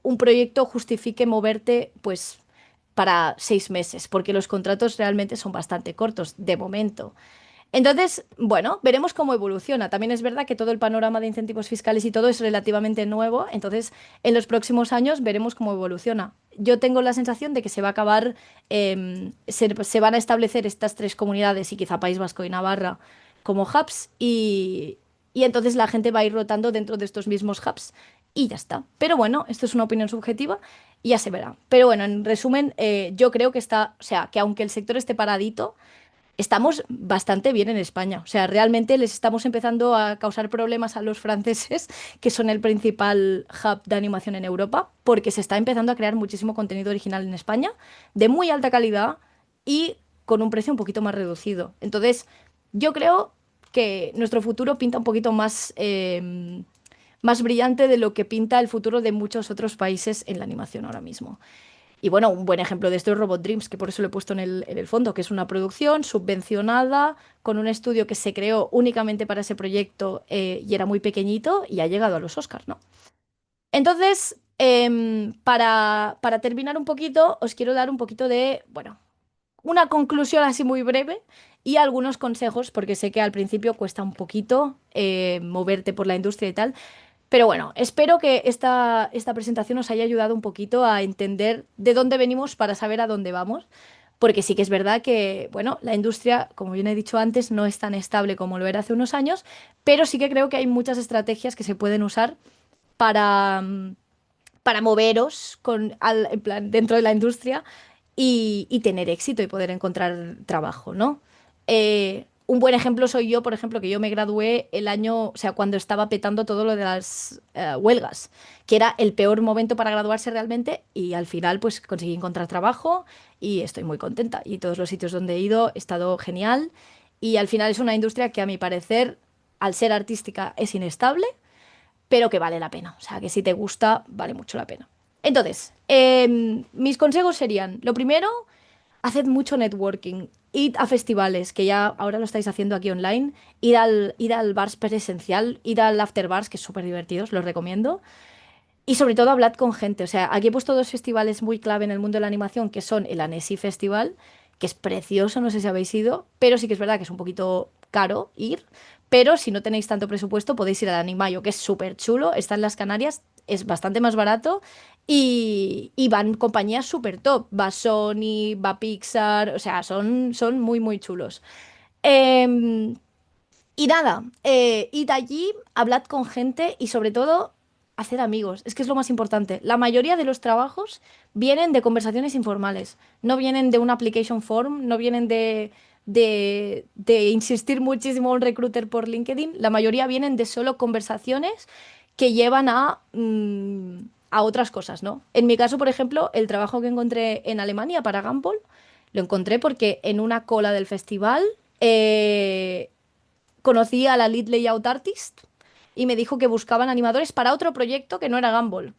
un proyecto justifique moverte, pues, para 6 meses, porque los contratos realmente son bastante cortos de momento. Entonces, bueno, veremos cómo evoluciona. También es verdad que todo el panorama de incentivos fiscales y todo es relativamente nuevo, entonces en los próximos años veremos cómo evoluciona. Yo tengo la sensación de que se va a acabar, se van a establecer estas tres comunidades y quizá País Vasco y Navarra como hubs y entonces la gente va a ir rotando dentro de estos mismos hubs y ya está. Pero bueno, esto es una opinión subjetiva y ya se verá. Pero bueno, en resumen, yo creo que está, o sea, que aunque el sector esté paradito, estamos bastante bien en España. O sea, realmente les estamos empezando a causar problemas a los franceses, que son el principal hub de animación en Europa, porque se está empezando a crear muchísimo contenido original en España, de muy alta calidad y con un precio un poquito más reducido. Entonces, yo creo que nuestro futuro pinta un poquito más, más brillante de lo que pinta el futuro de muchos otros países en la animación ahora mismo. Y bueno, un buen ejemplo de esto es Robot Dreams, que por eso lo he puesto en el fondo, que es una producción subvencionada con un estudio que se creó únicamente para ese proyecto y era muy pequeñito y ha llegado a los Oscars, ¿no? Entonces, para terminar un poquito, os quiero dar un poquito de, bueno, una conclusión así muy breve y algunos consejos, porque sé que al principio cuesta un poquito moverte por la industria y tal, pero bueno, espero que esta presentación os haya ayudado un poquito a entender de dónde venimos para saber a dónde vamos, porque sí que es verdad que, bueno, la industria, como bien he dicho antes, no es tan estable como lo era hace unos años, pero sí que creo que hay muchas estrategias que se pueden usar para, para moveros en plan, dentro de la industria y tener éxito y poder encontrar trabajo, ¿no? Un buen ejemplo soy yo, por ejemplo, que yo me gradué el año, o sea, cuando estaba petando todo lo de las huelgas, que era el peor momento para graduarse realmente y al final pues conseguí encontrar trabajo y estoy muy contenta y todos los sitios donde he ido he estado genial y al final es una industria que a mi parecer, al ser artística, es inestable pero que vale la pena. O sea, que si te gusta, vale mucho la pena. Entonces, mis consejos serían, lo primero, haced mucho networking. Id a festivales, que ya ahora lo estáis haciendo aquí online. Id al Bars presencial, id al After Bars, que es súper divertido, os lo recomiendo. Y sobre todo hablad con gente. O sea, aquí he puesto dos festivales muy clave en el mundo de la animación, que son el Annecy Festival, que es precioso, no sé si habéis ido, pero sí que es verdad que es un poquito caro ir. Pero si no tenéis tanto presupuesto, podéis ir al Animayo, que es súper chulo, está en las Canarias, es bastante más barato y van compañías súper top. Va Sony, va Pixar, o sea, son muy, muy chulos. Em, y nada, id allí, hablad con gente y sobre todo, hacer amigos. Es que es lo más importante. La mayoría de los trabajos vienen de conversaciones informales. No vienen de una application form, no vienen de insistir muchísimo a un recruiter por LinkedIn. La mayoría vienen de solo conversaciones que llevan a otras cosas, ¿no? En mi caso, por ejemplo, el trabajo que encontré en Alemania para Gumball, lo encontré porque en una cola del festival... eh, conocí a la lead layout artist y me dijo que buscaban animadores para otro proyecto que no era Gumball.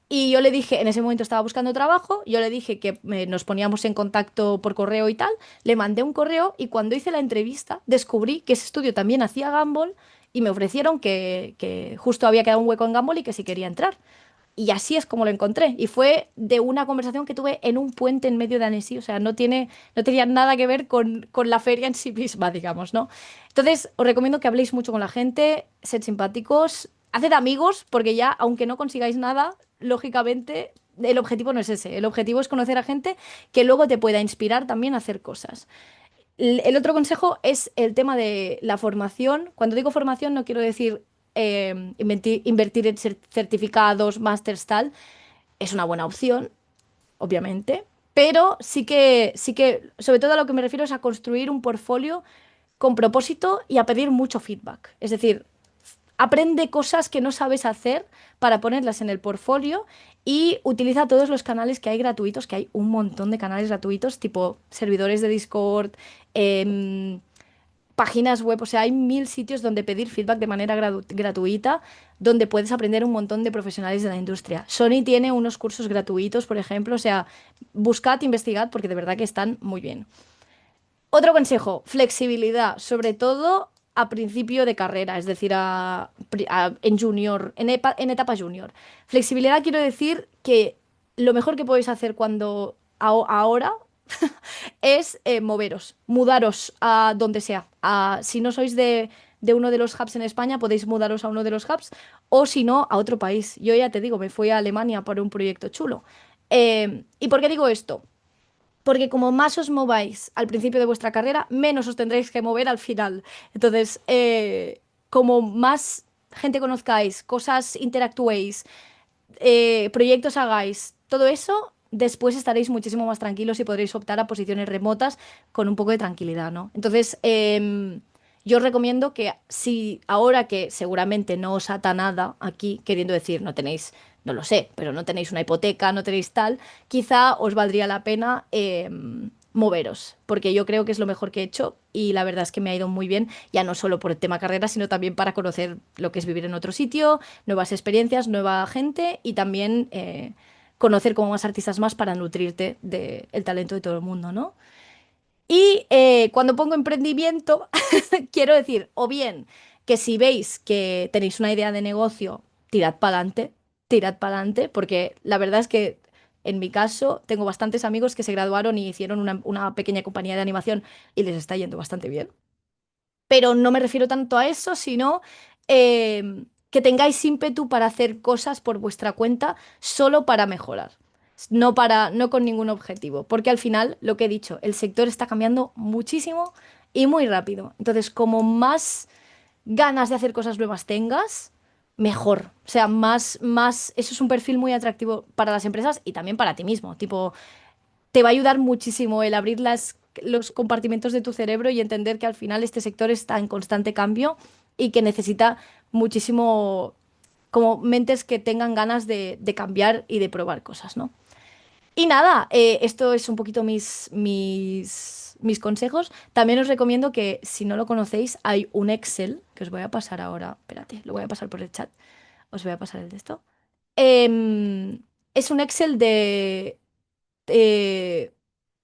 Y yo le dije, en ese momento estaba buscando trabajo, yo le dije que nos poníamos en contacto por correo y tal, le mandé un correo y cuando hice la entrevista descubrí que ese estudio también hacía Gumball y me ofrecieron que justo había quedado un hueco en Gumball y que si quería entrar. Y así es como lo encontré. Y fue de una conversación que tuve en un puente en medio de Annecy. O sea, no tenía nada que ver con la feria en sí misma, digamos, ¿no? Entonces, os recomiendo que habléis mucho con la gente, sed simpáticos, haced amigos, porque ya, aunque no consigáis nada, lógicamente, el objetivo no es ese. El objetivo es conocer a gente que luego te pueda inspirar también a hacer cosas. El otro consejo es el tema de la formación. Cuando digo formación no quiero decir invertir en certificados, másters, tal. Es una buena opción, obviamente, pero sí que, sobre todo a lo que me refiero es a construir un portfolio con propósito y a pedir mucho feedback. Es decir, aprende cosas que no sabes hacer para ponerlas en el portfolio y utiliza todos los canales que hay gratuitos, que hay un montón de canales gratuitos, tipo servidores de Discord, em, páginas web, o sea, hay mil sitios donde pedir feedback de manera gratuita, donde puedes aprender un montón de profesionales de la industria. Sony tiene unos cursos gratuitos, por ejemplo, o sea, buscad, investigad, porque de verdad que están muy bien. Otro consejo, flexibilidad, sobre todo a principio de carrera, es decir, en junior, en etapa junior. Flexibilidad quiero decir que lo mejor que podéis hacer ahora es moveros, mudaros a donde sea. Si no sois de uno de los hubs en España, podéis mudaros a uno de los hubs o si no, a otro país. Yo ya te digo, me fui a Alemania por un proyecto chulo. ¿Y por qué digo esto? Porque como más os mováis al principio de vuestra carrera, menos os tendréis que mover al final. Entonces, como más gente conozcáis, cosas interactuéis, proyectos hagáis, todo eso, después estaréis muchísimo más tranquilos y podréis optar a posiciones remotas con un poco de tranquilidad, ¿no? Entonces, yo os recomiendo que si ahora que seguramente no os ata nada aquí, queriendo decir, no tenéis, no lo sé, pero no tenéis una hipoteca, no tenéis tal, quizá os valdría la pena moveros, porque yo creo que es lo mejor que he hecho y la verdad es que me ha ido muy bien, ya no solo por el tema carrera, sino también para conocer lo que es vivir en otro sitio, nuevas experiencias, nueva gente y también conocer como más artistas más para nutrirte del talento de todo el mundo, ¿no? Y cuando pongo emprendimiento, quiero decir, o bien que si veis que tenéis una idea de negocio, tirad para adelante, porque la verdad es que en mi caso tengo bastantes amigos que se graduaron y hicieron una pequeña compañía de animación y les está yendo bastante bien. Pero no me refiero tanto a eso, sino que tengáis ímpetu para hacer cosas por vuestra cuenta solo para mejorar, no con ningún objetivo, porque al final, lo que he dicho, el sector está cambiando muchísimo y muy rápido. Entonces, como más ganas de hacer cosas nuevas tengas, mejor. O sea, eso es un perfil muy atractivo para las empresas y también para ti mismo. Tipo, te va a ayudar muchísimo el abrir los compartimentos de tu cerebro y entender que al final este sector está en constante cambio y que necesita muchísimo como mentes que tengan ganas de cambiar y de probar cosas, ¿no? Y nada, esto es un poquito mis consejos. También os recomiendo que si no lo conocéis, hay un Excel que os voy a pasar ahora. Espérate, lo voy a pasar por el chat. Os voy a pasar el de esto. Em, es un Excel eh,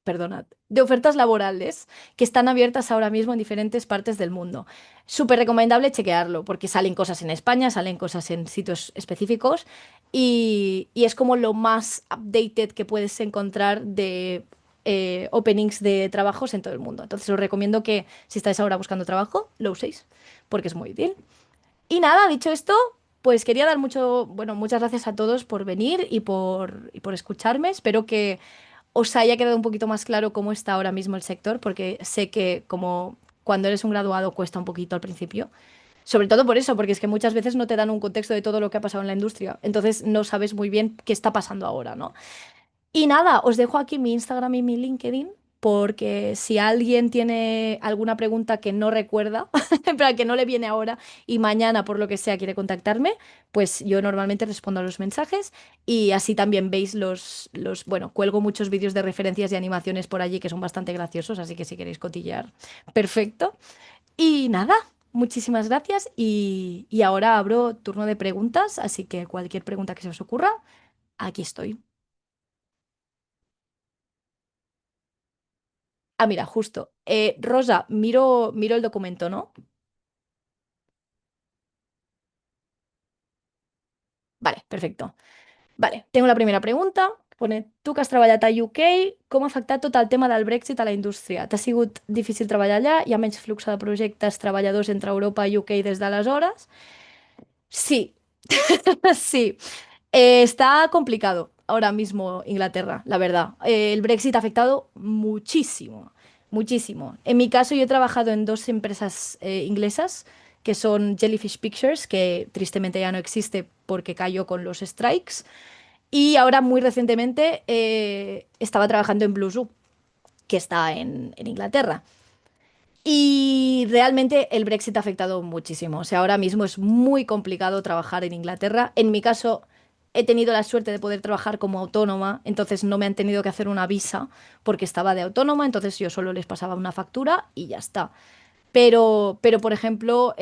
perdonad, de ofertas laborales que están abiertas ahora mismo en diferentes partes del mundo. Súper recomendable chequearlo porque salen cosas en España, salen cosas en sitios específicos y es como lo más updated que puedes encontrar de openings de trabajos en todo el mundo. Entonces os recomiendo que si estáis ahora buscando trabajo, lo uséis porque es muy útil. Y nada, dicho esto, pues quería dar bueno, muchas gracias a todos por venir y por escucharme. Espero que os haya quedado un poquito más claro cómo está ahora mismo el sector, porque sé que como cuando eres un graduado cuesta un poquito al principio. Sobre todo por eso, porque es que muchas veces no te dan un contexto de todo lo que ha pasado en la industria. Entonces no sabes muy bien qué está pasando ahora, ¿no? Y nada, os dejo aquí mi Instagram y mi LinkedIn, porque si alguien tiene alguna pregunta que no recuerda, en plan que no le viene ahora y mañana por lo que sea quiere contactarme, pues yo normalmente respondo a los mensajes y así también veis bueno, cuelgo muchos vídeos de referencias y animaciones por allí que son bastante graciosos, así que si queréis cotillear, perfecto. Y nada, muchísimas gracias y ahora abro turno de preguntas, así que cualquier pregunta que se os ocurra, aquí estoy. Ah, mira, justo. Rosa, miro el documento, ¿no? Vale, perfecto. Vale, tengo la primera pregunta. Pone, tu que has treballat a UK, com ha afectat tot el tema del Brexit a la indústria? T'ha sigut difícil treballar allà? Hi ha menys flux de projectes treballadors entre Europa i UK des d'aleshores? Sí, sí. Está complicado ahora mismo Inglaterra, la verdad. El Brexit ha afectado muchísimo, muchísimo. En mi caso, yo he trabajado en dos empresas inglesas, que son Jellyfish Pictures, que tristemente ya no existe porque cayó con los strikes, y ahora muy recientemente estaba trabajando en Blue Zoo, que está en Inglaterra. Y realmente el Brexit ha afectado muchísimo. O sea, ahora mismo es muy complicado trabajar en Inglaterra. En mi caso, he tenido la suerte de poder trabajar como autónoma, entonces no me han tenido que hacer una visa porque estaba de autónoma, entonces yo solo les pasaba una factura y ya está. Pero por ejemplo,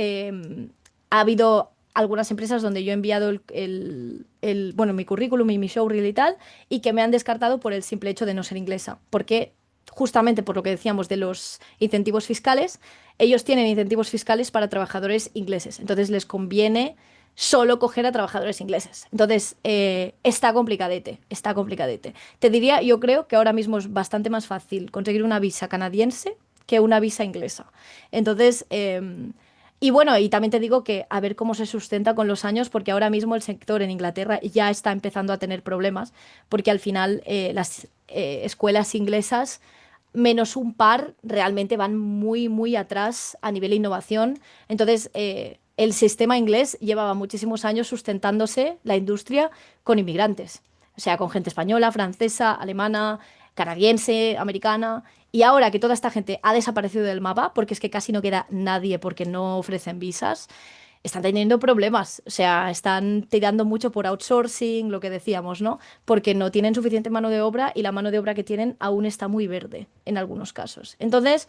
ha habido algunas empresas donde yo he enviado bueno, mi currículum y mi showreel y tal, y que me han descartado por el simple hecho de no ser inglesa. Porque justamente por lo que decíamos de los incentivos fiscales, ellos tienen incentivos fiscales para trabajadores ingleses. Entonces les conviene solo coger a trabajadores ingleses. Entonces, está complicadete, está complicadete. Te diría, yo creo que ahora mismo es bastante más fácil conseguir una visa canadiense que una visa inglesa. Entonces, y bueno, y también te digo que a ver cómo se sustenta con los años, porque ahora mismo el sector en Inglaterra ya está empezando a tener problemas, porque al final las escuelas inglesas, menos un par, realmente van muy, muy atrás a nivel de innovación. Entonces, el sistema inglés llevaba muchísimos años sustentándose la industria con inmigrantes, o sea, con gente española, francesa, alemana, canadiense, americana. Y ahora que toda esta gente ha desaparecido del mapa, porque es que casi no queda nadie porque no ofrecen visas, están teniendo problemas. O sea, están tirando mucho por outsourcing, lo que decíamos, ¿no? Porque no tienen suficiente mano de obra y la mano de obra que tienen aún está muy verde en algunos casos. Entonces,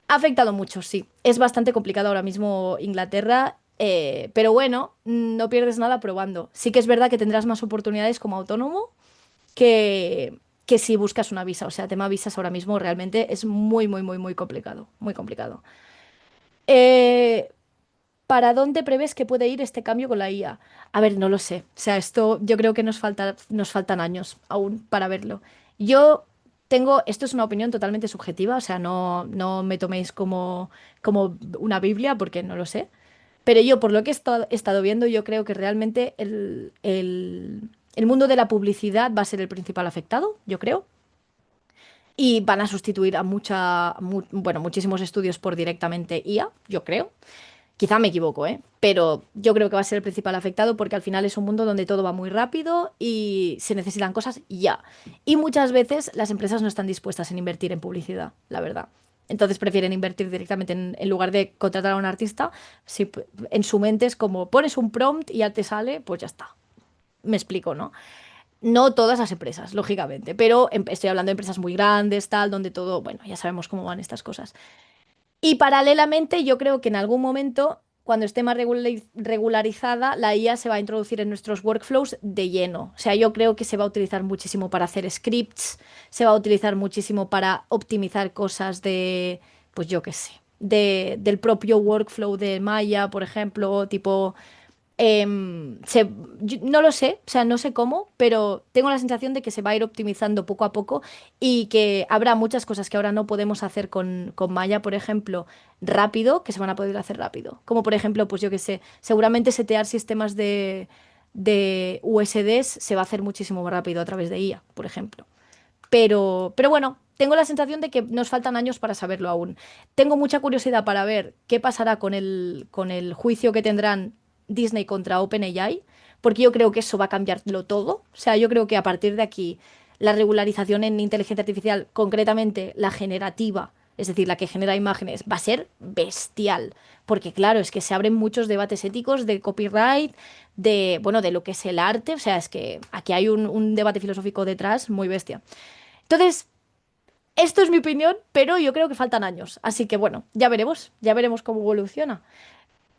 ha afectado mucho, sí. Es bastante complicado ahora mismo Inglaterra, pero bueno, no pierdes nada probando. Sí que es verdad que tendrás más oportunidades como autónomo que si buscas una visa. O sea, tema visas ahora mismo realmente es muy, muy, muy, muy complicado. Muy complicado. Eh, ¿Para dónde prevés que puede ir este cambio con la IA? A ver, no lo sé. O sea, esto yo creo que nos faltan años aún para verlo. Yo esto es una opinión totalmente subjetiva, o sea, no me toméis como una Biblia porque no lo sé. Pero yo, por lo que he estado viendo, yo creo que realmente el mundo de la publicidad va a ser el principal afectado, yo creo. Y van a sustituir a bueno, muchísimos estudios por directamente IA, yo creo. Quizá me equivoco, ¿eh? Pero yo creo que va a ser el principal afectado porque al final es un mundo donde todo va muy rápido y se necesitan cosas ya. Y muchas veces las empresas no están dispuestas en invertir en publicidad, la verdad. Entonces prefieren invertir directamente en lugar de contratar a un artista. Si en su mente es como pones un prompt y ya te sale, pues ya está. Me explico, ¿no? No todas las empresas, lógicamente, pero estoy hablando de empresas muy grandes, tal, donde todo, bueno, ya sabemos cómo van estas cosas. Y paralelamente, yo creo que en algún momento, cuando esté más regularizada, la IA se va a introducir en nuestros workflows de lleno. O sea, yo creo que se va a utilizar muchísimo para hacer scripts, se va a utilizar muchísimo para optimizar cosas de, pues yo qué sé, del propio workflow de Maya, por ejemplo, tipo no lo sé, o sea, no sé cómo, pero tengo la sensación de que se va a ir optimizando poco a poco y que habrá muchas cosas que ahora no podemos hacer con Maya, por ejemplo, rápido, que se van a poder hacer rápido. Como por ejemplo, pues yo qué sé, seguramente setear sistemas de USDs se va a hacer muchísimo más rápido a través de IA, por ejemplo. Pero bueno, tengo la sensación de que nos faltan años para saberlo aún. Tengo mucha curiosidad para ver qué pasará con el juicio que tendrán Disney contra OpenAI, porque yo creo que eso va a cambiarlo todo. O sea, yo creo que a partir de aquí la regularización en inteligencia artificial, concretamente la generativa, es decir, la que genera imágenes, va a ser bestial. Porque claro, es que se abren muchos debates éticos de copyright, de, bueno, de lo que es el arte. O sea, es que aquí hay un debate filosófico detrás muy bestia. Entonces, esto es mi opinión, pero yo creo que faltan años. Así que bueno, ya veremos cómo evoluciona.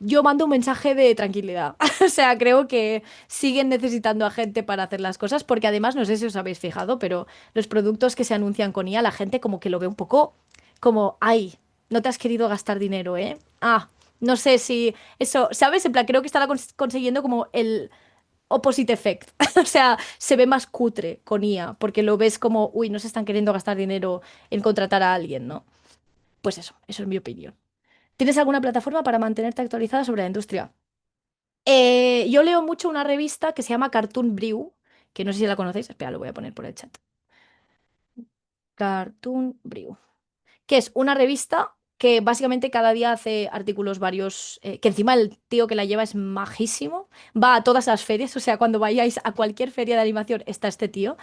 Yo mando un mensaje de tranquilidad. O sea, creo que siguen necesitando a gente para hacer las cosas, porque además, no sé si os habéis fijado, pero los productos que se anuncian con IA, la gente como que lo ve un poco como, ay, no te has querido gastar dinero, ¿eh? Ah, no sé si eso, ¿sabes? En plan, creo que estará consiguiendo como el opposite effect. O sea, se ve más cutre con IA, porque lo ves como, uy, no se están queriendo gastar dinero en contratar a alguien, ¿no? Pues eso es mi opinión. ¿Tienes alguna plataforma para mantenerte actualizada sobre la industria? Yo leo mucho una revista que se llama Cartoon Brew, que no sé si la conocéis, espera, lo voy a poner por el chat. Cartoon Brew, que es una revista que básicamente cada día hace artículos varios, que encima el tío que la lleva es majísimo, va a todas las ferias, o sea, cuando vayáis a cualquier feria de animación está este tío.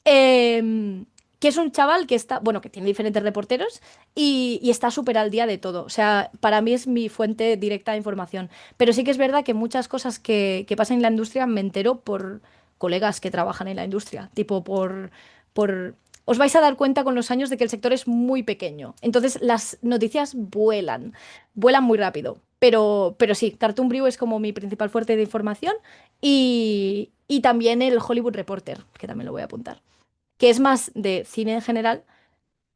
Que es un chaval que está, bueno, que tiene diferentes reporteros y está súper al día de todo. O sea, para mí es mi fuente directa de información. Pero sí que es verdad que muchas cosas que pasan en la industria me entero por colegas que trabajan en la industria. Tipo por... Os vais a dar cuenta con los años de que el sector es muy pequeño. Entonces las noticias vuelan muy rápido. Pero sí, Cartoon Brew es como mi principal fuente de información y también el Hollywood Reporter, que también lo voy a apuntar, que es más de cine en general,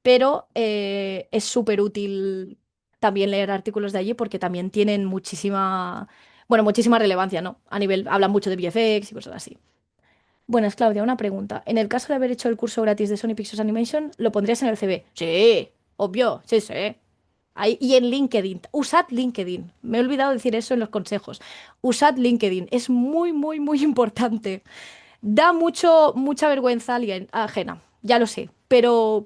pero es súper útil también leer artículos de allí porque también tienen muchísima, bueno, muchísima relevancia, ¿no? A nivel, hablan mucho de VFX y cosas así. Buenas, Claudia, una pregunta. En el caso de haber hecho el curso gratis de Sony Pictures Animation, ¿lo pondrías en el CV? Sí, obvio, sí, sí. Y en LinkedIn, usad LinkedIn. Me he olvidado decir eso en los consejos. Usad LinkedIn, es muy, muy, muy importante. Da mucha vergüenza ajena, ya lo sé, pero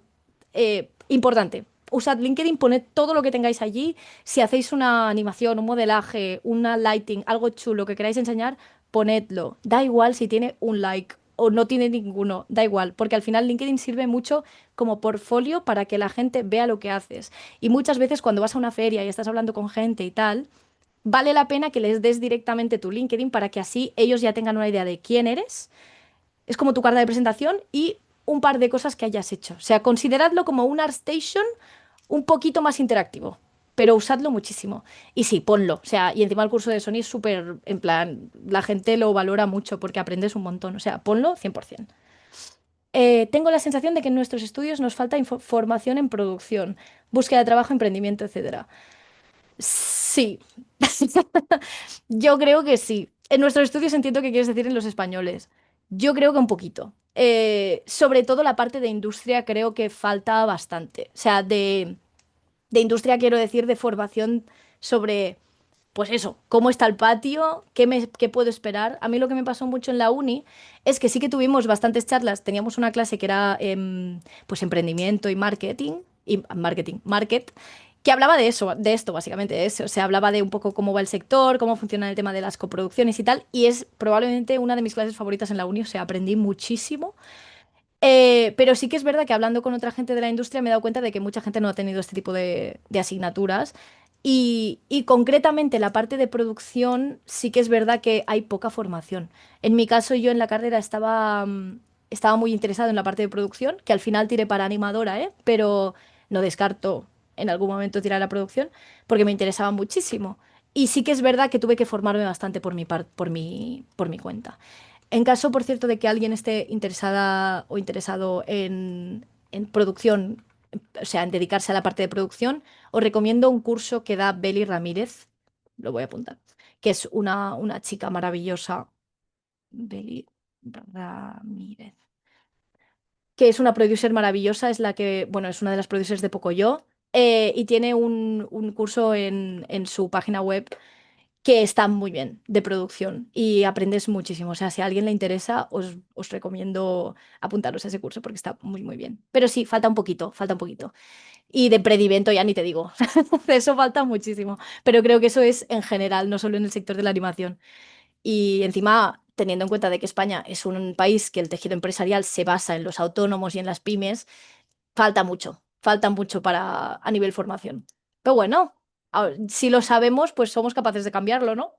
importante. Usad LinkedIn, poned todo lo que tengáis allí. Si hacéis una animación, un modelaje, una lighting, algo chulo que queráis enseñar, ponedlo. Da igual si tiene un like o no tiene ninguno, da igual, porque al final LinkedIn sirve mucho como portfolio para que la gente vea lo que haces. Y muchas veces cuando vas a una feria y estás hablando con gente y tal, vale la pena que les des directamente tu LinkedIn para que así ellos ya tengan una idea de quién eres. Es como tu carta de presentación y un par de cosas que hayas hecho. O sea, consideradlo como un ArtStation un poquito más interactivo, pero usadlo muchísimo. Y sí, ponlo. O sea, y encima el curso de Sony es súper, en plan, la gente lo valora mucho porque aprendes un montón. O sea, ponlo 100%. Tengo la sensación de que en nuestros estudios nos falta formación en producción, búsqueda de trabajo, emprendimiento, etcétera. Sí, yo creo que sí. En nuestros estudios entiendo qué quieres decir en los españoles. Yo creo que un poquito. Sobre todo la parte de industria creo que falta bastante. O sea, de industria quiero decir de formación sobre, pues eso, cómo está el patio, qué puedo esperar. A mí lo que me pasó mucho en la uni es que sí que tuvimos bastantes charlas. Teníamos una clase que era pues emprendimiento y market, que hablaba de eso, de esto básicamente, de eso. Se hablaba de un poco cómo va el sector, cómo funciona el tema de las coproducciones y tal. Y es probablemente una de mis clases favoritas en la uni. O sea, aprendí muchísimo. Pero sí que es verdad que hablando con otra gente de la industria me he dado cuenta de que mucha gente no ha tenido este tipo de asignaturas. Y concretamente la parte de producción sí que es verdad que hay poca formación. En mi caso, yo en la carrera estaba muy interesado en la parte de producción, que al final tiré para animadora, ¿eh? Pero no descarto en algún momento tirar a la producción porque me interesaba muchísimo. Y sí que es verdad que tuve que formarme bastante por mi cuenta. En caso, por cierto, de que alguien esté interesada o interesado en producción, o sea, en dedicarse a la parte de producción, os recomiendo un curso que da Beli Ramírez, lo voy a apuntar, que es una chica maravillosa, Beli Ramírez, que es una producer maravillosa, es la que, bueno, es una de las producers de Pocoyo, y tiene un curso en su página web que está muy bien de producción y aprendes muchísimo. O sea, si a alguien le interesa, os recomiendo apuntaros a ese curso porque está muy, muy bien. Pero sí, falta un poquito, falta un poquito. Y de predivento ya ni te digo. De eso falta muchísimo. Pero creo que eso es en general, no solo en el sector de la animación. Y encima, teniendo en cuenta de que España es un país que el tejido empresarial se basa en los autónomos y en las pymes, falta mucho para a nivel formación. Pero bueno, si lo sabemos, pues somos capaces de cambiarlo, ¿no?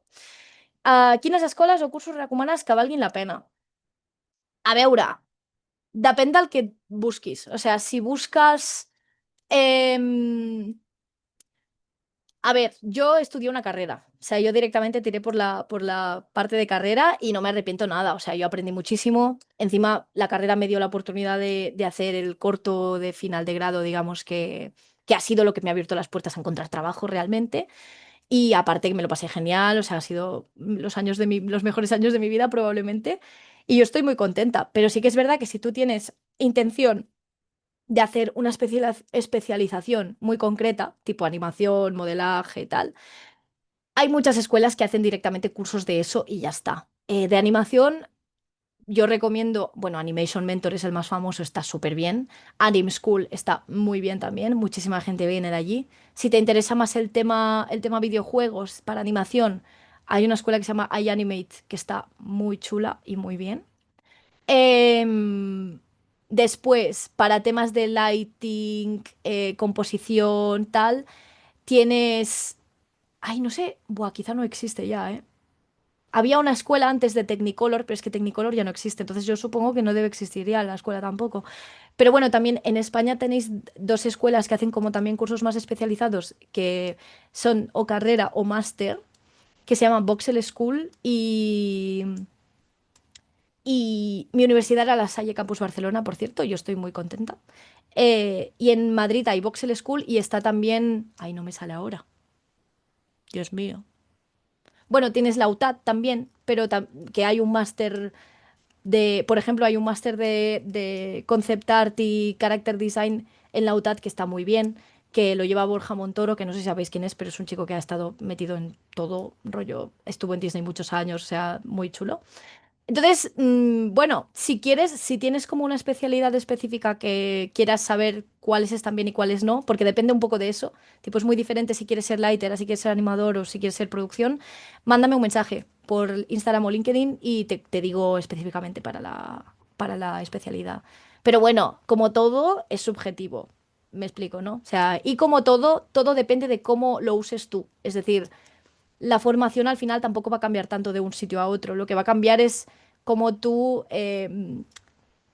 Quines escoles o cursos recomanes que valguin la pena? A veure, depèn del que busquis. O sea, si buscas... em, a ver, yo estudié una carrera. O sea, yo directamente tiré por la parte de carrera y no me arrepiento nada. O sea, yo aprendí muchísimo. Encima, la carrera me dio la oportunidad de hacer el corto de final de grado, digamos, que ha sido lo que me ha abierto las puertas a encontrar trabajo realmente. Y aparte que me lo pasé genial, o sea, ha sido los mejores años de mi vida probablemente. Y yo estoy muy contenta. Pero sí que es verdad que si tú tienes intención de hacer una especialización muy concreta, tipo animación, modelaje y tal, hay muchas escuelas que hacen directamente cursos de eso y ya está. De animación, yo recomiendo, bueno, Animation Mentor es el más famoso, está súper bien. Anim School está muy bien también, muchísima gente viene de allí. Si te interesa más el tema videojuegos para animación, hay una escuela que se llama iAnimate que está muy chula y muy bien. Em, Después, para temas de lighting, composición, tal, tienes... Ay, no sé, buah, quizá no existe ya, ¿eh? Había una escuela antes de Technicolor, pero es que Technicolor ya no existe, entonces yo supongo que no debe existir ya la escuela tampoco. Pero bueno, también en España tenéis dos escuelas que hacen como también cursos más especializados, que son o carrera o máster, que se llaman Voxel School y mi universidad era La Salle Campus Barcelona, por cierto, yo estoy muy contenta. Y en Madrid hay Voxel School y está también... Ay, no me sale ahora, Dios mío. Bueno, tienes la UTAD también, pero que hay un máster por ejemplo, hay un máster de concept art y character design en la UTAD que está muy bien, que lo lleva Borja Montoro, que no sé si sabéis quién es, pero es un chico que ha estado metido en todo rollo, estuvo en Disney muchos años, o sea, muy chulo. Entonces, bueno, si quieres, si tienes como una especialidad específica que quieras saber cuáles están bien y cuáles no, porque depende un poco de eso, tipo es muy diferente si quieres ser lighter, si quieres ser animador o si quieres ser producción, mándame un mensaje por Instagram o LinkedIn y te digo específicamente para la especialidad. Pero bueno, como todo es subjetivo, me explico, ¿no? O sea, y como todo, todo depende de cómo lo uses tú. Es decir, la formación al final tampoco va a cambiar tanto de un sitio a otro. Lo que va a cambiar es cómo tú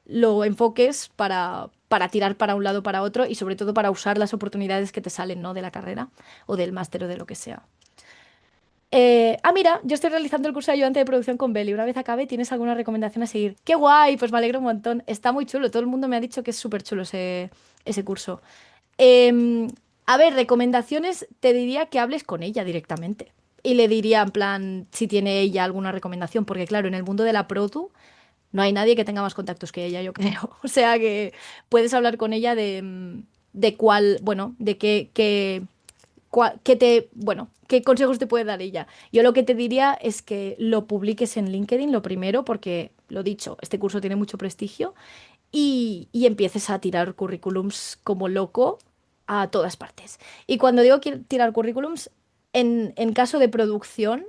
lo enfoques para tirar para un lado o para otro y sobre todo para usar las oportunidades que te salen, ¿no? De la carrera o del máster o de lo que sea. Mira, yo estoy realizando el curso de ayudante de producción con Beli. Una vez acabe, ¿tienes alguna recomendación a seguir? ¡Qué guay! Pues me alegro un montón. Está muy chulo. Todo el mundo me ha dicho que es súper chulo ese curso. Em, a ver, recomendaciones, te diría que hables con ella directamente. Y le diría en plan si tiene ella alguna recomendación, porque claro, en el mundo de la Produ no hay nadie que tenga más contactos que ella, yo creo. O sea que puedes hablar con ella de cuál, bueno, de bueno, qué consejos te puede dar ella. Yo lo que te diría es que lo publiques en LinkedIn, lo primero, porque lo dicho, este curso tiene mucho prestigio y empieces a tirar currículums como loco a todas partes. Y cuando digo tirar currículums, en caso de producción,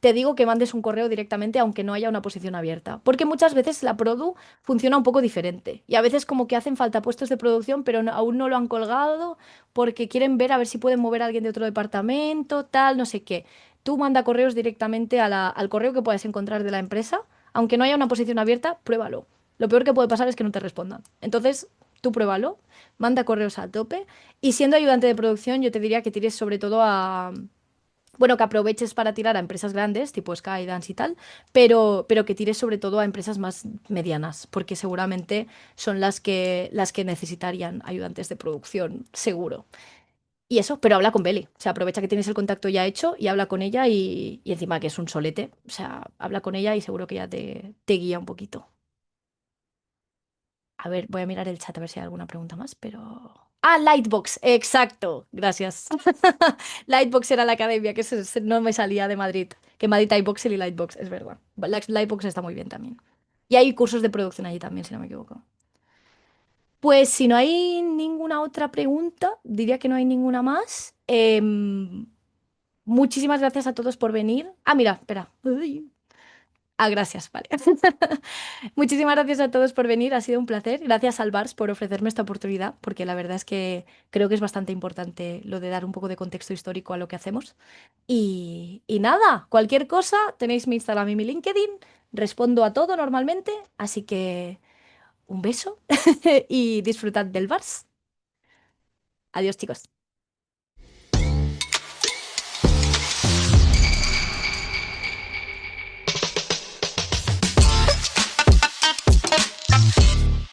te digo que mandes un correo directamente aunque no haya una posición abierta. Porque muchas veces la produ funciona un poco diferente. Y a veces como que hacen falta puestos de producción, pero aún no lo han colgado porque quieren ver a ver si pueden mover a alguien de otro departamento, tal, no sé qué. Tú manda correos directamente al correo que puedas encontrar de la empresa. Aunque no haya una posición abierta, pruébalo. Lo peor que puede pasar es que no te respondan. Entonces, tú pruébalo, manda correos a tope. Y siendo ayudante de producción, yo te diría que tires sobre todo Bueno, que aproveches para tirar a empresas grandes, tipo Skydance y tal, pero que tires sobre todo a empresas más medianas, porque seguramente son las que necesitarían ayudantes de producción, seguro. Y eso, pero habla con Beli. O sea, aprovecha que tienes el contacto ya hecho y habla con ella y encima que es un solete. O sea, habla con ella y seguro que ya te guía un poquito. A ver, voy a mirar el chat a ver si hay alguna pregunta más, pero... Ah, Lightbox, exacto, gracias. Lightbox era la academia, que no me salía de Madrid. Que en Madrid hay Voxel y Lightbox, es verdad. Lightbox está muy bien también. Y hay cursos de producción allí también, si no me equivoco. Pues si no hay ninguna otra pregunta, diría que no hay ninguna más. Muchísimas gracias a todos por venir. Ah, mira, espera. Uy. Ah, gracias, vale. Muchísimas gracias a todos por venir, ha sido un placer. Gracias al Bars por ofrecerme esta oportunidad, porque la verdad es que creo que es bastante importante lo de dar un poco de contexto histórico a lo que hacemos. Y nada, cualquier cosa, tenéis mi Instagram y mi LinkedIn, respondo a todo normalmente, así que un beso y disfrutad del Bars. Adiós, chicos.